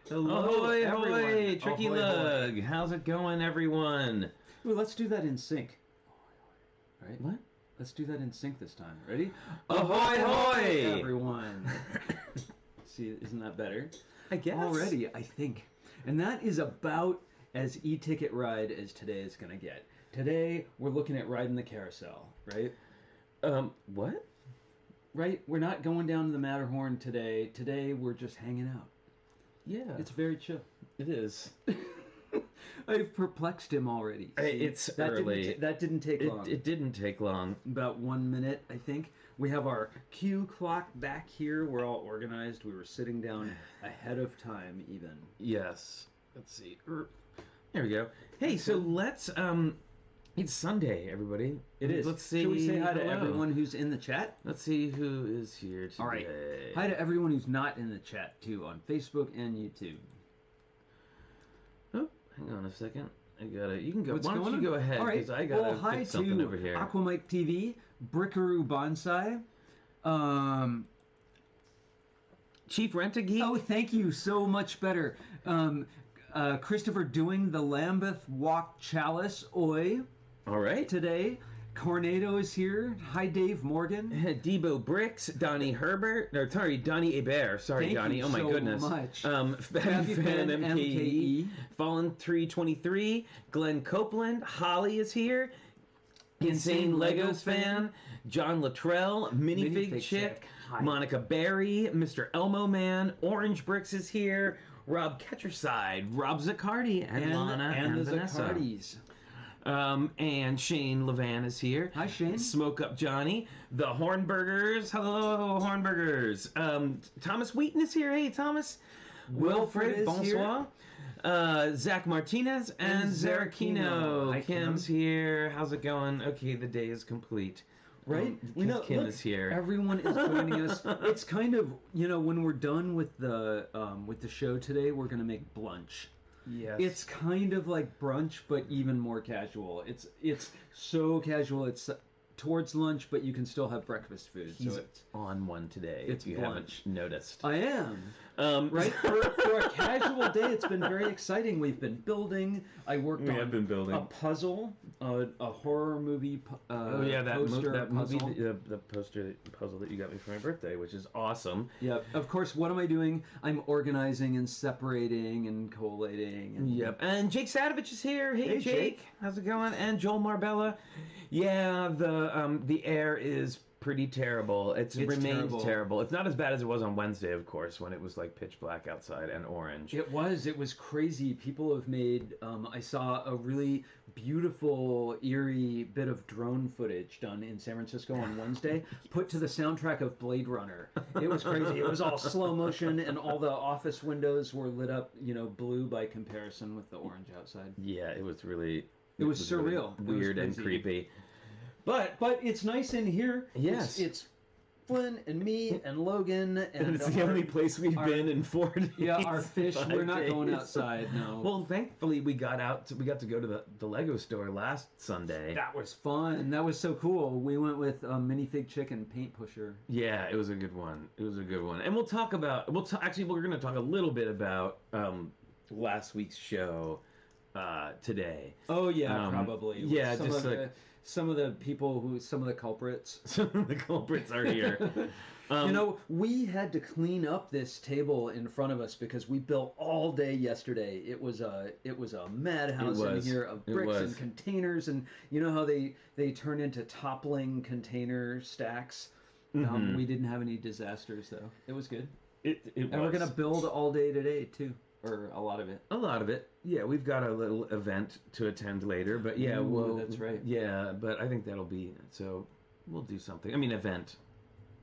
Hello, ahoy, everyone. ahoy, Tricky Ahoy, Lug. ahoy. How's it going, everyone? Ooh, let's do that in sync. Right? What? Let's do that in sync this time. Ready? Ahoy, ahoy, everyone. See, isn't that better? I guess. Already, I think. And that is about as e-ticket ride as today is going to get. Today, we're looking at riding the carousel, right? What? Right? We're not going down to the Matterhorn today. Today, we're just hanging out. Yeah. It's very chill. It is. I've perplexed him already. It's early. That didn't take long. It didn't take long. About 1 minute, I think. We have our cue clock back here. We're all organized. We were sitting down ahead of time, even. Yes. Let's see. There we go. Hey, so let's, it's Sunday, everybody. It is. Let's see. Should we say hi to everyone who's in the chat? Let's see who is here today. All right. Hi to everyone who's not in the chat, too, on Facebook and YouTube. Oh, hang on a second. I gotta. You can go. What's Why don't going you on? go ahead? All right. Because I gotta well, hi fix something to over here. Aquamike TV, Brickaroo Bonsai, Chief Rent-A-Geek. Oh, thank you. So much better. Christopher doing the Lambeth Walk Chalice. Oi. All right. Today. Cornado is here. Hi, Dave Morgan. Debo Bricks, Donnie Herbert, or sorry, Donnie Hebert. Sorry, Thank Donnie. you Oh my so goodness. Much. Fan MKE. Fallen 323. Glenn Copeland. Holly is here. Insane Legos fan. John Luttrell. Minifig Chick. Monica Berry. Mr. Elmo Man. Orange Bricks is here. Rob Ketcherside. Rob Zaccardi. And Lana and the Vanessa. Zaccardis. And Shane Levan is here. Hi, Shane. Smoke Up Johnny. The Hornburgers. Hello, Hornburgers. Thomas Wheaton is here. Hey, Thomas. Wilfred, bonsoir. Zach Martinez and Zarakino. Hi, Kim's here. How's it going? Okay, the day is complete. Right? Kim is here. Everyone is joining us. It's kind of, when we're done with the show today, we're going to make blunch. Yes. It's kind of like brunch, but even more casual. It's so casual. It's towards lunch, but you can still have breakfast food. He's so it's on one today. It's if you brunch. haven't noticed. I am. Right? For a casual day, it's been very exciting. We've been building. I worked on a puzzle, a horror movie that puzzle. movie, the poster puzzle that you got me for my birthday, which is awesome. Yep. Of course, what am I doing? I'm organizing and separating and collating. And Yep. And Jake Sadovich is here. Hey Jake. How's it going? And Joel Marbella. Yeah, the air is pretty terrible. It remains terrible. It's not as bad as it was on Wednesday, of course, when it was like pitch black outside and orange. It was crazy. People have made, I saw a really beautiful, eerie bit of drone footage done in San Francisco on Wednesday, put to the soundtrack of Blade Runner. It was crazy. It was all slow motion, and all the office windows were lit up, blue by comparison with the orange outside. Yeah, it was really... It was surreal. Really weird and creepy. But it's nice in here. Yes. It's Flynn and me and Logan. And it's the only place we've been in 4 days. Yeah, our fish. We're not going outside, no. Well, thankfully we got to go to the Lego store last Sunday. That was fun. That was so cool. We went with Minifig Chick and Paint Pusher. Yeah, it was a good one. And we'll talk about... Actually, we're going to talk a little bit about last week's show today. Oh yeah, probably. Yeah, some of the culprits. Some of the culprits are here. We had to clean up this table in front of us because we built all day yesterday. It was a madhouse in here of bricks and containers, and you know how they turn into toppling container stacks. Mm-hmm. We didn't have any disasters though. It was good. And we're gonna build all day today too. Or a lot of it. A lot of it. Yeah, we've got a little event to attend later, but yeah, that's right. Yeah, but I think that'll be, so we'll do something. I mean,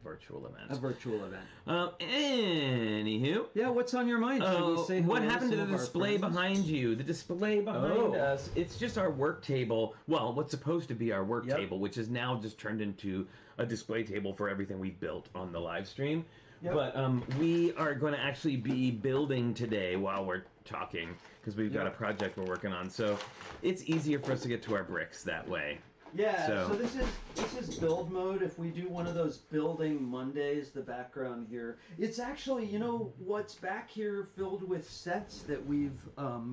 virtual event. A virtual event. Anywho. Yeah, what's on your mind? Should we say what happened to the display behind you? The display behind us, it's just our work table. Well, what's supposed to be our work table, which is now just turned into a display table for everything we've built on the live stream. Yep. But we are going to actually be building today while we're talking because we've got a project we're working on. So it's easier for us to get to our bricks that way. Yeah, so this is build mode. If we do one of those building Mondays, the background here, it's actually, you know, what's back here filled with sets that we've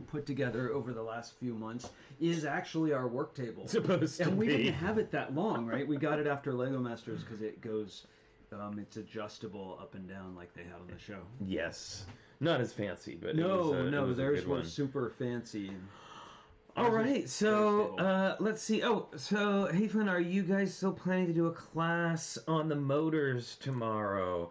put together over the last few months is actually our work table. Supposed to be. And we didn't have it that long, right? We got it after Lego Masters because it goes, it's adjustable up and down like they had on the show. Yes. Not as fancy, but no, theirs were super fancy. All right, so let's see. Oh, so hey Flynn, are you guys still planning to do a class on the motors tomorrow?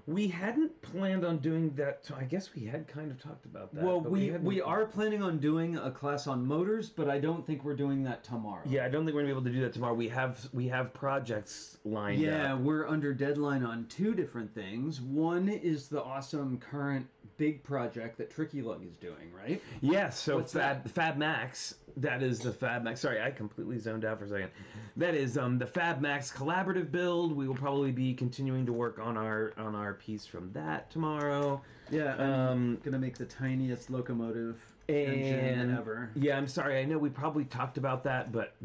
We hadn't planned on doing that. I guess we had kind of talked about that. Well, we are planning on doing a class on motors, but I don't think we're doing that tomorrow. Yeah, I don't think we're gonna be able to do that tomorrow. We have projects lined up. Yeah, we're under deadline on 2 different things. One is the awesome current big project that Tricky Lug is doing, right? Yeah, so Fab Max. That is the Fab Max. Sorry, I completely zoned out for a second. That is the Fab Max collaborative build. We will probably be continuing to work on our piece from that tomorrow. Yeah, I'm gonna make the tiniest locomotive engine ever. Yeah, I'm sorry. I know we probably talked about that, but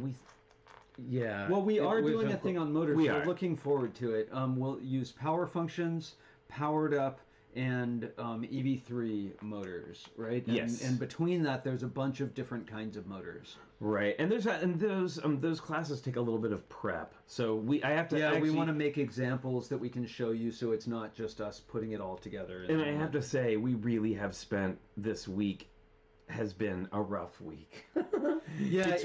yeah. Well, we are doing a thing on motors. We're looking forward to it. We'll use power functions, powered up, and EV3 motors, right? Yes. And between that, there's a bunch of different kinds of motors. Right, and those classes take a little bit of prep. So we want to make examples that we can show you, so it's not just us putting it all together. And I have to say, we really have spent this week. Has been a rough week. Yeah, it's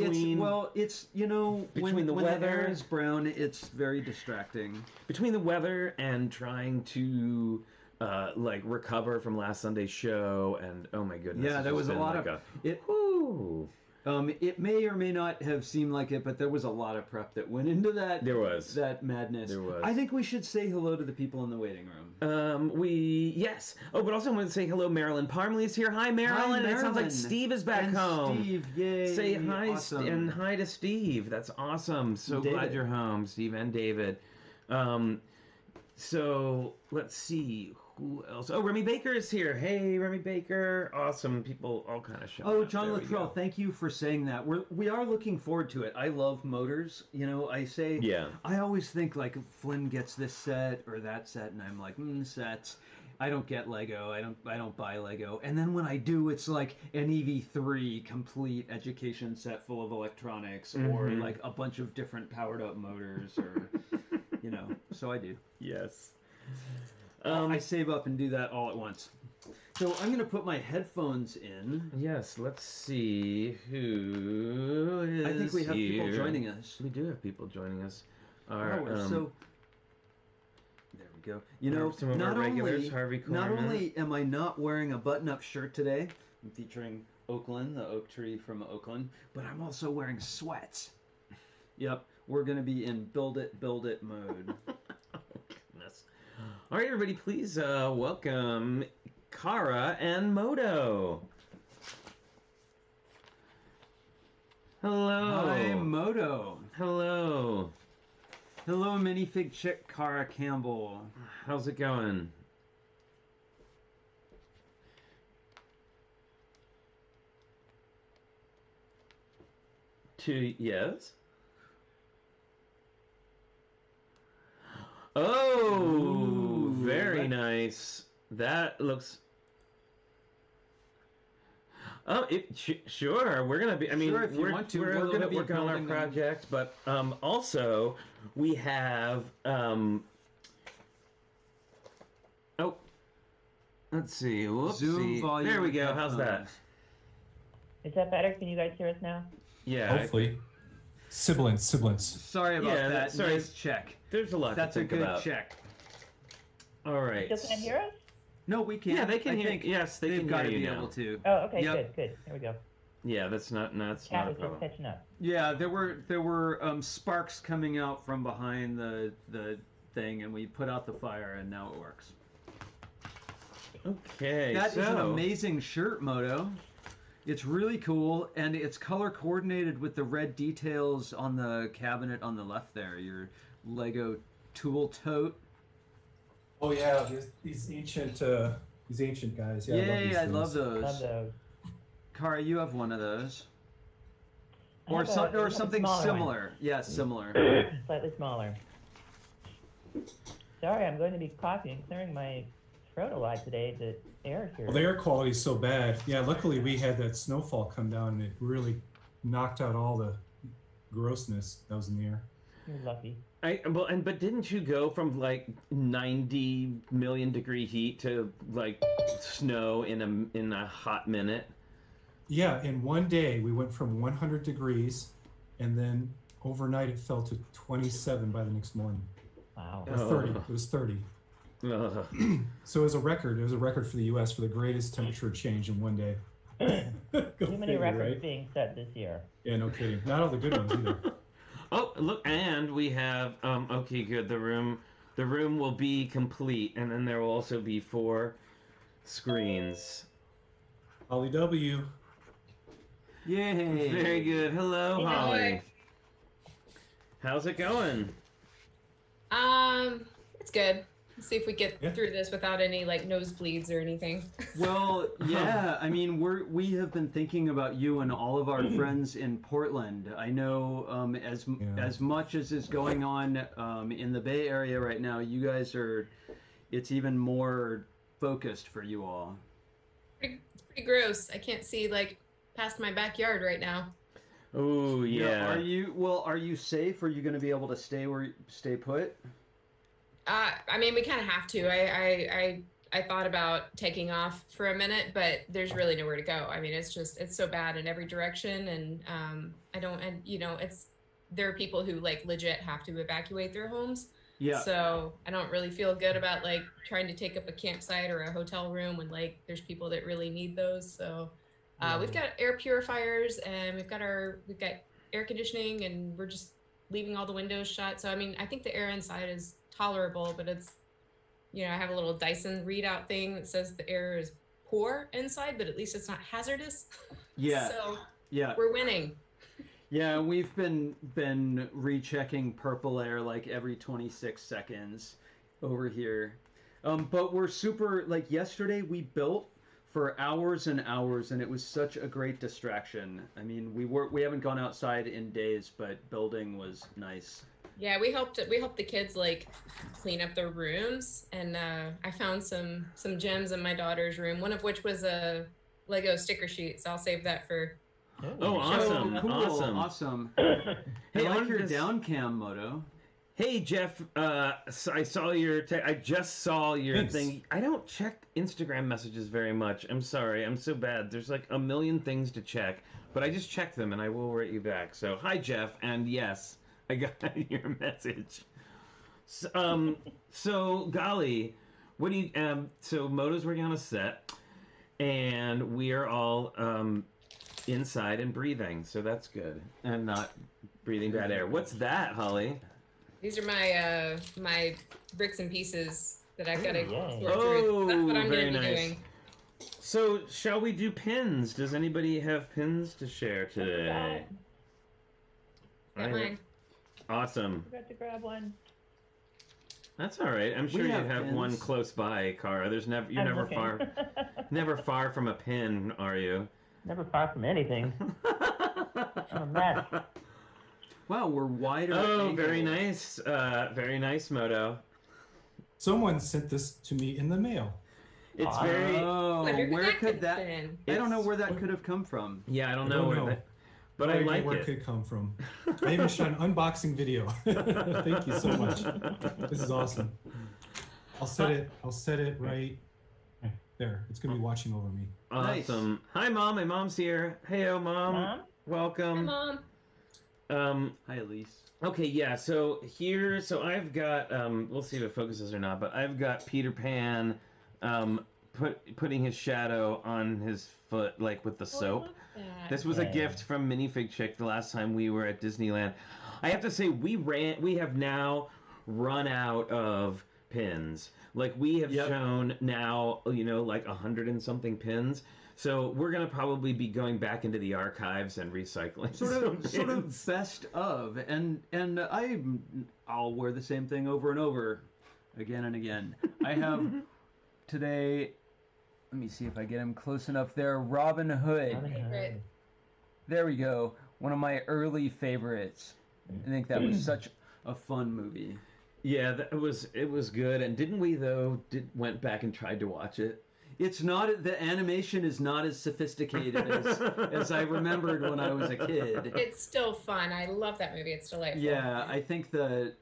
you know, when the weather is brown, it's very distracting. Between the weather and trying to recover from last Sunday's show, and oh my goodness, yeah, there was a lot of it. It may or may not have seemed like it, but there was a lot of prep that went into that. There was that madness. There was. I think we should say hello to the people in the waiting room. Yes. Oh, but also I want to say hello. Marilyn Parmley is here. Hi, Marilyn. Hi, Marilyn. It sounds like Steve is back home. Steve, yay! Say hi awesome. And hi to Steve. That's awesome. So David. glad you're home, Steve and David. So let's see. Who else? Oh, Remy Baker is here. Hey, Remy Baker. Awesome. People all kind of showing up. John Luttrell, thank you for saying that. We are looking forward to it. I love motors. You know, I always think like Flynn gets this set or that set, and I'm like, sets. I don't get Lego. I don't buy Lego. And then when I do, it's like an EV3 complete education set full of electronics, or like a bunch of different powered up motors, or you know. So I do. Yes. I save up and do that all at once. So I'm going to put my headphones in. Yes, let's see who is I think we have here. people joining us. We do have people joining us. There we go. You know, some of our regulars, Harvey Korman. Not only am I not wearing a button-up shirt today, I'm featuring Oakland, the oak tree from Oakland, but I'm also wearing sweats. Yep, we're going to be in build it mode. All right, everybody, please welcome Kara and Moto. Hello. Hi, Moto. Hello. Hello, minifig chick Kara Campbell. How's it going? Yes. Oh, ooh, very nice. That looks. Oh, sure. We're gonna be. I mean, sure, if you want to, we're a little bit working on our project, but also we have. Oh, let's see. Whoopsie. Zoom volume. There we go. How's that? Is that better? Can you guys hear us now? Yeah. Hopefully. Sibilance. Sorry about that. Sorry. Nice check. There's a lot to think about. That's a good check. All right. You still can't hear us? No, we can't. Yeah, they can hear. Yes, they can hear you now. Able to. Oh, okay, good. There we go. Yeah, that's not a Cat is problem. just catching up. Yeah, there were sparks coming out from behind the thing, and we put out the fire, and now it works. Okay, that is an amazing shirt, Moto. It's really cool, and it's color coordinated with the red details on the cabinet on the left there. Your Lego tool tote. Oh yeah, these ancient guys. Yeah, yay! I love those. Love those. Kara, you have one of those. Or something similar. Yeah, similar. Slightly smaller. Sorry, I'm going to be coughing and clearing my throat a lot today. The air here. Well, the air quality is so bad. Yeah, luckily we had that snowfall come down and it really knocked out all the grossness that was in the air. You're lucky. But didn't you go from like 90 million degree heat to like snow in a hot minute? Yeah, in one day we went from 100 degrees, and then overnight it fell to 27 by the next morning. Wow. Or 30. It was 30. So it was a record. It was a record for the U.S. for the greatest temperature change in one day. Too many records being set this year. Yeah, no kidding. Not all the good ones either. Oh, look, and we have okay, good. The room will be complete, and then there will also be 4 screens. Holly W. Yay! Very good. Hello, Holly. How's it going? It's good. Let's see if we get through this without any like nosebleeds or anything. Well, yeah. I mean, we have been thinking about you and all of our friends in Portland. I know as much as is going on in the Bay Area right now, you guys are. It's even more focused for you all. It's pretty gross. I can't see like past my backyard right now. Oh yeah. Are you safe? Are you going to be able to stay put? I mean, we kind of have to. I thought about taking off for a minute, but there's really nowhere to go. I mean, it's so bad in every direction, and there are people who like legit have to evacuate their homes. Yeah. So I don't really feel good about like trying to take up a campsite or a hotel room when like there's people that really need those. So we've got air purifiers and we've got air conditioning, and we're just leaving all the windows shut. So I mean, I think the air inside is tolerable, but it's, I have a little Dyson readout thing that says the air is poor inside, but at least it's not hazardous. Yeah. So yeah, we're winning. Yeah, we've been rechecking purple air like every 26 seconds over here. But we're super, like yesterday we built for hours and hours, and it was such a great distraction. I mean, we haven't gone outside in days, but building was nice. Yeah, we helped the kids like clean up their rooms, and I found some gems in my daughter's room, one of which was a Lego sticker sheet, so I'll save that for. Oh, awesome! Oh, cool. Awesome. Hey, I like your down cam, Moto. Hey, Jeff. I saw your. I just saw your thing. I don't check Instagram messages very much. I'm sorry. I'm so bad. There's like a million things to check, but I just check them and I will write you back. So, hi, Jeff, and yes, I got your message. So golly, what do you? So Moto's working on a set, and we are all inside and breathing, so that's good, and not breathing bad air. What's that, Holly? These are my bricks and pieces that I've got to sort through. Oh, That's what I'm very going to be nice. doing. So, shall we do pins? Does anybody have pins to share today? Got mine. Awesome. Forgot to grab one. That's all right. I'm sure you have pins. one close by, Cara. You're never looking. far, never far from a pin, are you? Never far from anything. I'm a mess. Wow, we're wider. Oh, angle. very nice. Very nice, Moto. Someone sent this to me in the mail. It's very. Oh, Wonder who where that could that? been. I don't know where that could have come from. Yeah, I don't know where that. But I like where it. it could come from. I even shot an unboxing video. Thank you so much. This is awesome. I'll set it right there. It's gonna be watching over me. Awesome. Nice. Hi, Mom. My mom's here. Heyo, Mom. Mom? Welcome. Hi, Mom. Hi, Elise. Okay, yeah. So I've got. We'll see if it focuses or not. But I've got Peter Pan, putting his shadow on his foot, like with the soap. This was a gift from Minifig Chick the last time we were at Disneyland. I have to say, we have now run out of pins. Like, we have shown now, like 100 and something pins. So we're going to probably be going back into the archives and recycling Sort of best of. And I'll wear the same thing over and over, again and again. I have today... Let me see if I get him close enough there. Robin Hood. Favorite. There we go. one of my early favorites. I think that was such a fun movie. Yeah, it was good. And didn't we went back and tried to watch it? It's not, the animation is not as sophisticated as I remembered when I was a kid. It's still fun. I love that movie. It's delightful. Yeah, I think the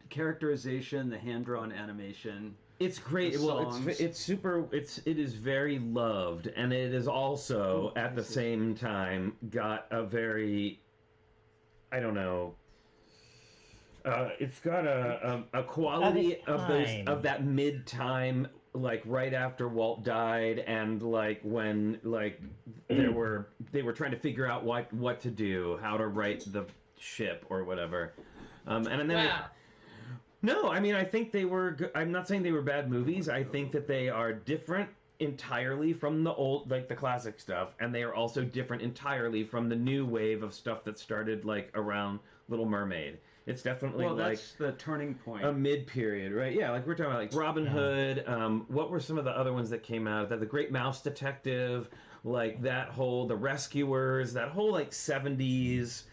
characterization, the hand-drawn animation. It's great. Well, it is very loved, and it is also at the same time got a very, I don't know. It's got a quality of that mid-time, like right after Walt died, and like when like they were trying to figure out what to do, how to write the ship or whatever, and then. Wow. No, I mean, I think they were. I'm not saying they were bad movies. I think that they are different entirely from the old, like the classic stuff, and they are also different entirely from the new wave of stuff that started like around Little Mermaid. It's definitely that's the turning point. A mid-period, right? Yeah, like we're talking about like Robin Hood. What were some of the other ones that came out? The Great Mouse Detective, like that whole The Rescuers, that whole like 70s.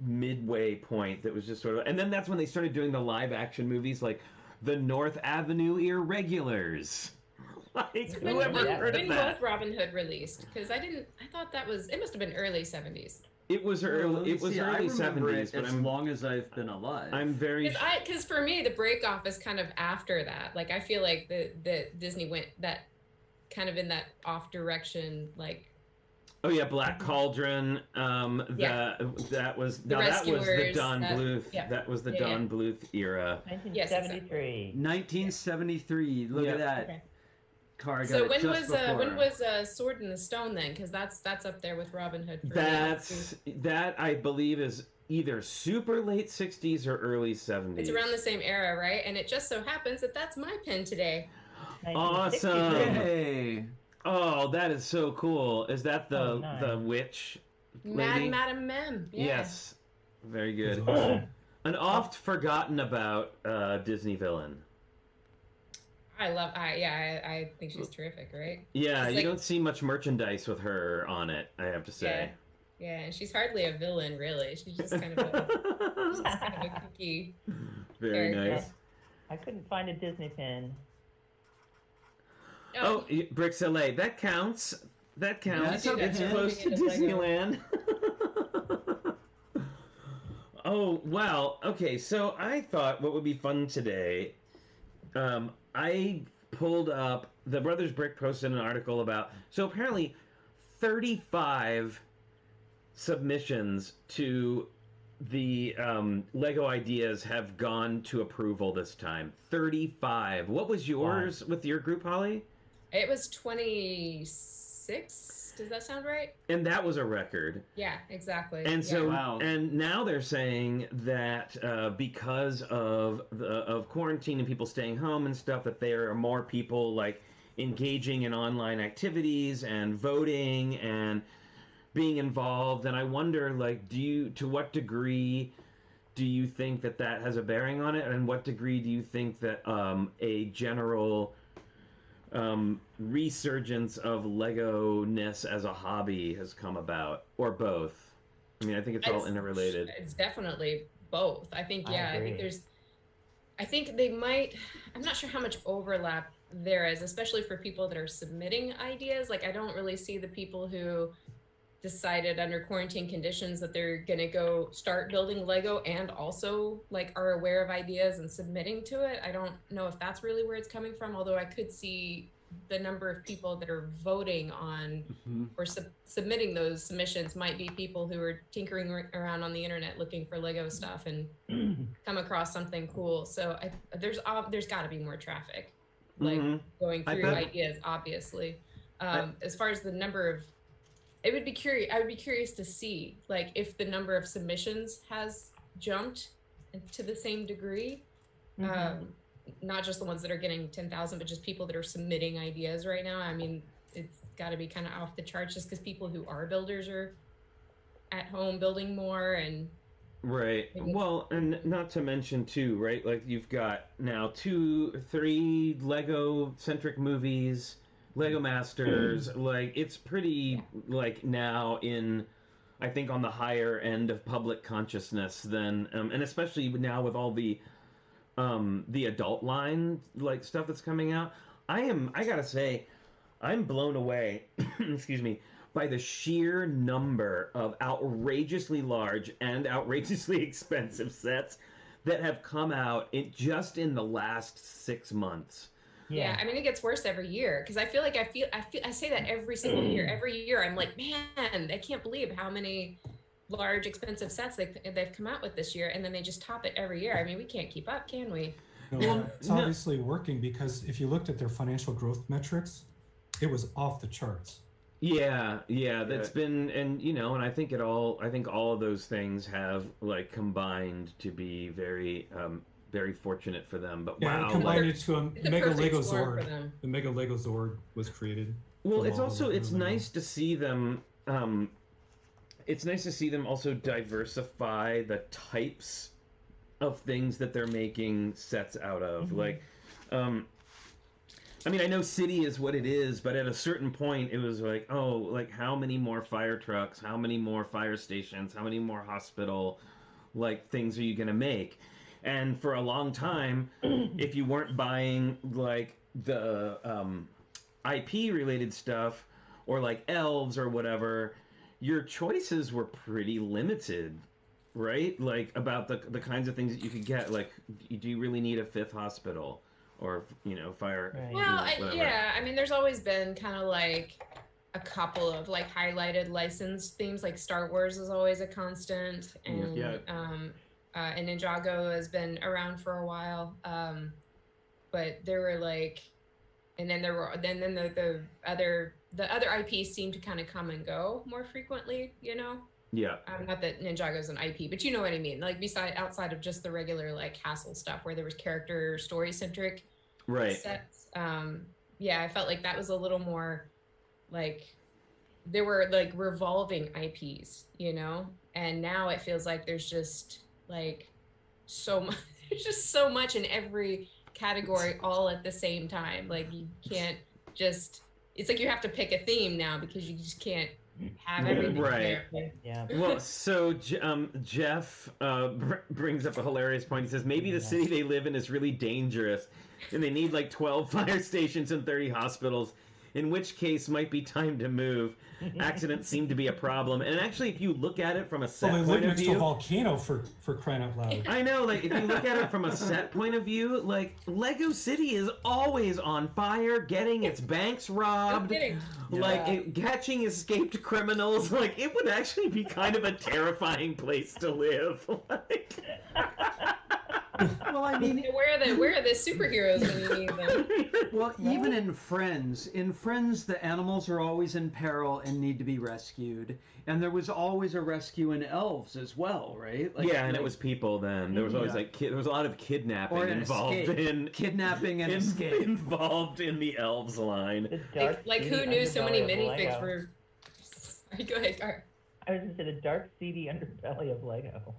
Midway point that was just sort of, and then that's when they started doing the live action movies like the North Avenue Irregulars. Like, When heard of that? both Robin Hood released? Because I thought it must have been early 70s. It was early. It was early 70s. But as long as I've been alive, I'm very. Because for me, the break off is kind of after that. Like I feel like the Disney went that kind of in that off direction, like. Oh yeah, Black Cauldron. That was the Don Bluth. That was the Don Bluth era. 1973. 1973. Look at that. Okay. Car So when was Sword in the Stone then? Because that's up there with Robin Hood. That I believe is either super late 60s or early 70s. It's around the same era, right? And it just so happens that that's my pin today. Awesome. Hey. Oh, that is so cool. Is that the witch lady? Madam Mem. Yeah. Yes. Very good. An oft forgotten about Disney villain. I think she's terrific, right? Yeah, she's you don't see much merchandise with her on it, I have to say. Yeah, and she's hardly a villain, really. She's just kind of a kooky Very character. nice. I couldn't find a Disney pin. Oh, Bricks LA. That counts. That counts. Yeah, it's close to Disneyland. Oh, well, okay, so I thought what would be fun today, I pulled up, the Brothers Brick posted an article about, so apparently 35 submissions to the Lego ideas have gone to approval this time. 35. What was yours with your group, Holly? It was 26. Does that sound right? And that was a record. Yeah, exactly. And so, and now they're saying that because of quarantine and people staying home and stuff, that there are more people like engaging in online activities and voting and being involved. And I wonder, like, to what degree do you think that has a bearing on it, and what degree do you think that a general resurgence of Lego-ness as a hobby has come about, or both? I mean, I think it's all interrelated. It's definitely both. I think, I think they might, I'm not sure how much overlap there is, especially for people that are submitting ideas. Like, I don't really see the people who decided under quarantine conditions that they're gonna go start building Lego and also like are aware of ideas and submitting to it. I don't know if that's really where it's coming from, although I could see the number of people that are voting on or submitting those submissions might be people who are tinkering around on the internet looking for Lego stuff and come across something cool. So there's got to be more traffic, like going through ideas, obviously. As far as the number of, I would be curious to see like if the number of submissions has jumped to the same degree. Not just the ones that are getting 10,000, but just people that are submitting ideas right now. I mean, it's got to be kind of off the charts just because people who are builders are at home building more and. Right. Well, and not to mention too, right? Like you've got now 2-3 Lego-centric movies Lego Masters, like it's pretty like now in, I think, on the higher end of public consciousness than, and especially now with all the adult line like stuff that's coming out. I gotta say, I'm blown away, excuse me, by the sheer number of outrageously large and outrageously expensive sets that have come out just in the last 6 months. Yeah, I mean, it gets worse every year because I feel like I say that every single year. Every year, I'm like, man, I can't believe how many large, expensive sets they've come out with this year, and then they just top it every year. I mean, we can't keep up, can we? No, it's obviously working because if you looked at their financial growth metrics, it was off the charts. Yeah, that's been, and you know, and I think all of those things have like combined to be very, very fortunate for them. But yeah, wow, it combined like, it to a Mega Lego Zord. The Mega Lego Zord was created. Well, it's nice to see them. It's nice to see them also diversify the types of things that they're making sets out of. Mm-hmm. Like, I mean, I know City is what it is, but at a certain point, it was like, oh, like how many more fire trucks, how many more fire stations, how many more hospital, like things are you gonna make? And for a long time, if you weren't buying like the IP related stuff or like elves or whatever, your choices were pretty limited, right? Like about the kinds of things that you could get. Like, do you really need a 5th hospital or, you know, fire? Right. Well, yeah, I mean, there's always been kind of like a couple of like highlighted licensed themes. Like Star Wars is always a constant, and and Ninjago has been around for a while. But there were like, and then there were the other IPs seem to kind of come and go more frequently, you know. Yeah. Not that Ninjago's an IP, but you know what I mean. Like outside of just the regular like Castle stuff where there was character story centric sets. Yeah, I felt like that was a little more like there were like revolving IPs, you know. And now it feels like there's just like so much. There's just so much in every category all at the same time. Like you can't just. It's like you have to pick a theme now because you just can't have everything. Right. There. Yeah. Well, so Jeff brings up a hilarious point. He says maybe the city they live in is really dangerous, and they need like 12 fire stations and 30 hospitals. In which case, might be time to move. Accidents seem to be a problem, and actually, if you look at it from a set point of view, they live next to a volcano for crying out loud. I know, like if you look at it from a set point of view, like Lego City is always on fire, getting its banks robbed, like catching escaped criminals. Like it would actually be kind of a terrifying place to live. Like. Well, I mean, where are the superheroes when you need them? Well, even in Friends, the animals are always in peril and need to be rescued, and there was always a rescue in Elves as well, right? Like, and it was people. Then there was always like there was a lot of kidnapping involved in kidnapping and escape involved in the Elves line. Like who knew so many minifigs were? Sorry, go ahead, Gar. I was just in the dark, seedy underbelly of Lego.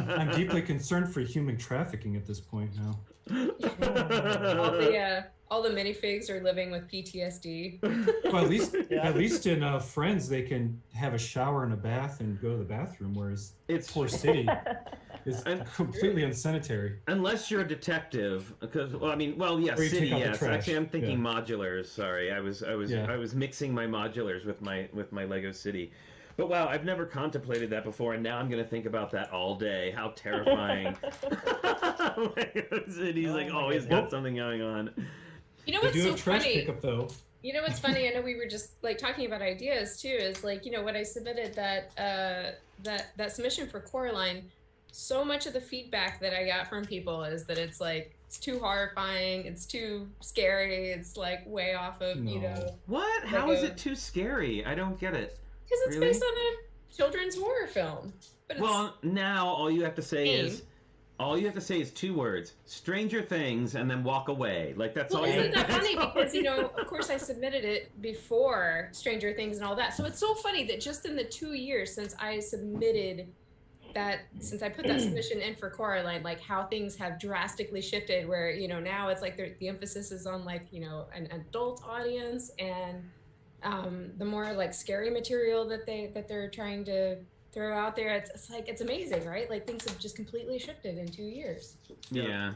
I'm deeply concerned for human trafficking at this point now. All the minifigs are living with PTSD. Well, at least in Friends, they can have a shower and a bath and go to the bathroom, whereas it's poor city is completely unsanitary. Unless you're a detective, because City, yes. Actually, I'm thinking modulars. Sorry, I was mixing my modulars with my Lego City. But wow, I've never contemplated that before, and now I'm going to think about that all day. How terrifying! Lego City's always got something going on. You know what's so trash funny? Pickup, though. You know what's funny? I know we were just like talking about ideas too. Is like, you know, when I submitted that submission for Coraline, so much of the feedback that I got from people is that it's like it's too horrifying, it's too scary, it's like way off of you know. What? How is it too scary? I don't get it. Because it's based on a children's horror film. But now all you have to say is. All you have to say is 2 words: Stranger Things, and then walk away. Like that's all. Isn't that funny? Because you know, of course, I submitted it before Stranger Things and all that. So it's so funny that just in the 2 years since I submitted that since I put that submission in for Coraline, like how things have drastically shifted where, you know, now it's like the emphasis is on like, you know, an adult audience, and the more like scary material that they're trying to throw out there, it's like, it's amazing, right? Like things have just completely shifted in 2 years. Yeah.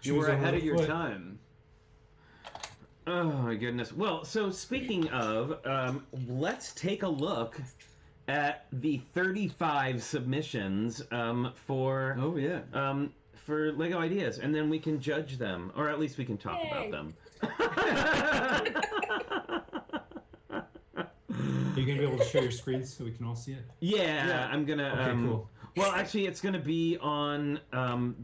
You were ahead of your time. Oh my goodness. Well, so speaking of, let's take a look at the 35 submissions for for Lego Ideas, and then we can judge them, or at least we can talk about them. Are you gonna be able to share your screen so we can all see it? Yeah. I'm gonna. Okay, cool. Well, actually, it's gonna be on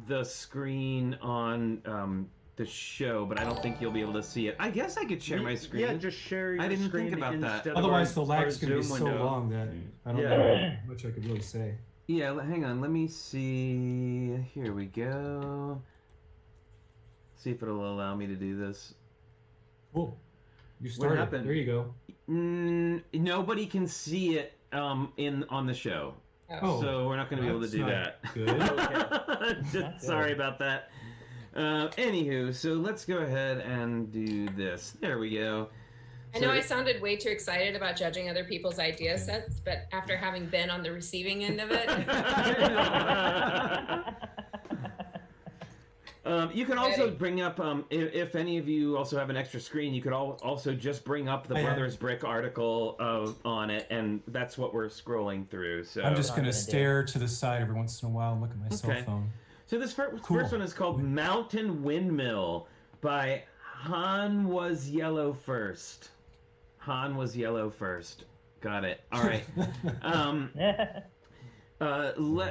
the screen on the show, but I don't think you'll be able to see it. I guess I could share my screen. Yeah, just share your I didn't screen think about that. Otherwise, the lag's gonna be so long that I don't know how much I could really say. Yeah, hang on. Let me see. Here we go. See if it'll allow me to do this. Cool. You started. happened? There you go. Nobody can see it on the show. Oh, So we're not going to be able to do that. Good. Sorry about that. Anywho, so let's go ahead and do this. There we go. I know I sounded way too excited about judging other people's idea sets, but after having been on the receiving end of it. You can also bring up, if any of you also have an extra screen, you could also just bring up the Brothers Brick article on it, and that's what we're scrolling through. So I'm just going to stare to the side every once in a while and look at my cell phone. So this first one is called Mountain Windmill by Han Was Yellow First. Han Was Yellow First. Got it. All right.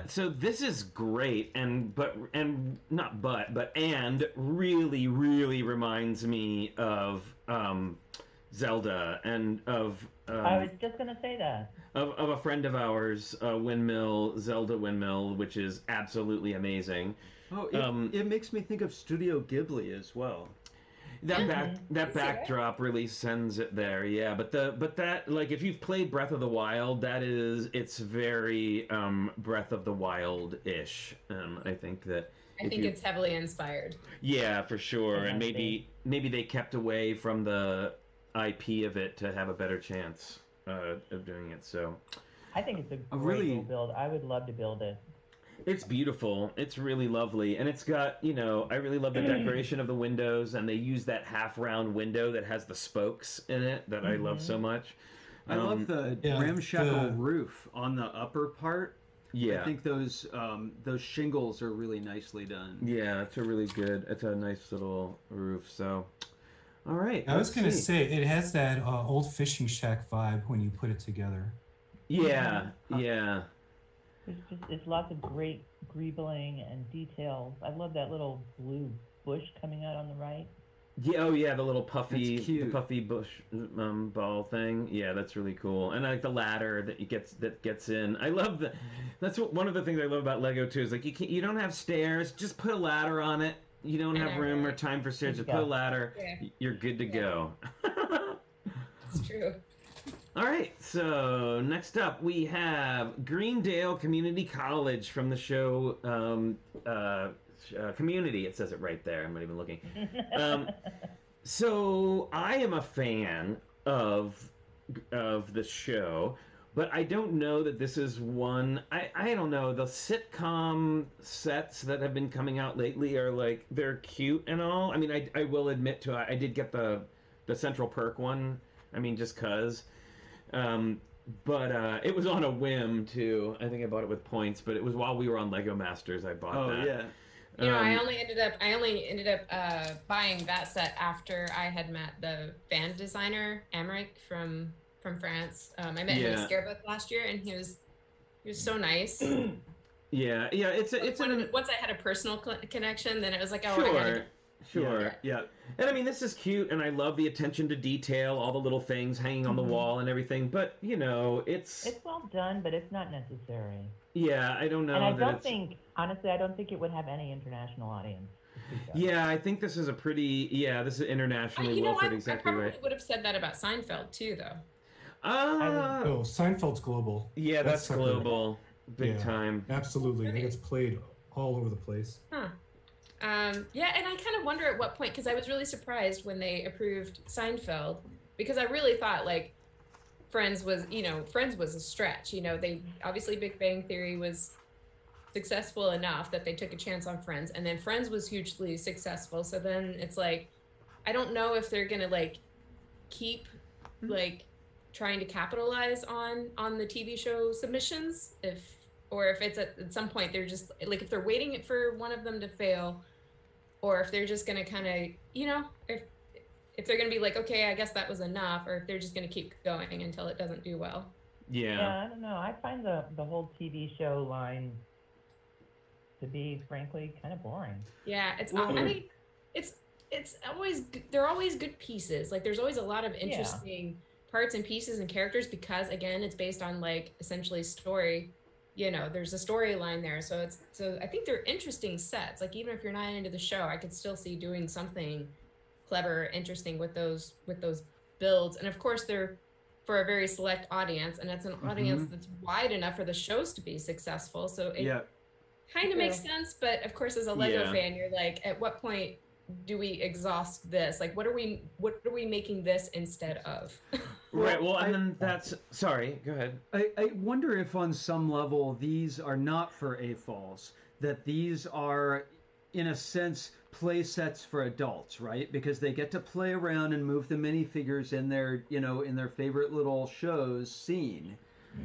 So this is great, and really, really reminds me of Zelda and of. I was just gonna say that. Of a friend of ours, Zelda Windmill, which is absolutely amazing. Oh, it makes me think of Studio Ghibli as well. That backdrop really sends it there, yeah. But that, like, if you've played Breath of the Wild, it's very Breath of the Wild-ish. I think it's heavily inspired. Yeah, for sure. And maybe they kept away from the IP of it to have a better chance of doing it. So I think it's a great little build. I would love to build it. It's beautiful. It's really lovely. And it's got, I really love the decoration of the windows, and they use that half-round window that has the spokes in it that I love so much. I love the ramshackle roof on the upper part. Yeah. I think those shingles are really nicely done. Yeah, it's a nice little roof. So, all right. I was going to say, it has that old fishing shack vibe when you put it together. Yeah, yeah. It's lots of great greebling and details. I love that little blue bush coming out on the right. Yeah, the little puffy bush ball thing. Yeah, that's really cool. And I like the ladder that gets in. I love that's one of the things I love about Lego too. Is like you don't have stairs, just put a ladder on it. You don't have room or time for stairs. Just put a ladder. Yeah. You're good to go. It's true. All right, so next up we have Greendale Community College from the show Community. It says it right there. I'm not even looking. So I am a fan of the show, but I don't know that this is one. I don't know. The sitcom sets that have been coming out lately are like, they're cute and all. I mean, I will admit to I did get the Central Perk one. I mean, just 'cause. But it was on a whim too. I think I bought it with points, but it was while we were on Lego Masters. I bought that. Oh yeah. I only ended up buying that set after I had met the band designer Amric from France. I met him in a Scarebook last year, and he was so nice. Yeah. Once I had a personal connection, then it was like, oh, sure. I had Sure. Yeah. And I mean, this is cute, and I love the attention to detail, all the little things hanging on the wall and everything. But it's well done, but it's not necessary. Yeah, I don't know. And I don't think it would have any international audience. Yeah, I think this is this is internationally Wilfred, exactly right. I probably would have said that about Seinfeld too, though. Seinfeld's global. Yeah, that's global. big time. Absolutely. I think it's played all over the place. Huh. Yeah, and I kind of wonder at what point, because I was really surprised when they approved Seinfeld, because I really thought like Friends was a stretch. They obviously Big Bang Theory was successful enough that they took a chance on Friends, and then Friends was hugely successful. So then it's like, I don't know if they're gonna like keep like trying to capitalize on the TV show submissions, or if it's at some point they're just like, if they're waiting for one of them to fail, or if they're just gonna kind of, if they're gonna be like, okay, I guess that was enough, or if they're just gonna keep going until it doesn't do well. Yeah, I don't know. I find the whole TV show line to be, frankly, kind of boring. Yeah, I mean, it's always, they're always good pieces. Like, there's always a lot of interesting parts and pieces and characters, because again, it's based on like essentially story. There's a storyline there, so I think they're interesting sets. Like, even if you're not into the show, I could still see doing something clever, interesting with those builds. And of course, they're for a very select audience, and it's an audience that's wide enough for the shows to be successful. So it kind of makes sense. But of course, as a Lego fan, you're like, at what point do we exhaust this? Like, what are we making this instead of? Right. Well, and then sorry, go ahead. I wonder if on some level these are not for AFOLs, that these are, in a sense, play sets for adults, right? Because they get to play around and move the minifigures in their, in their favorite little shows scene.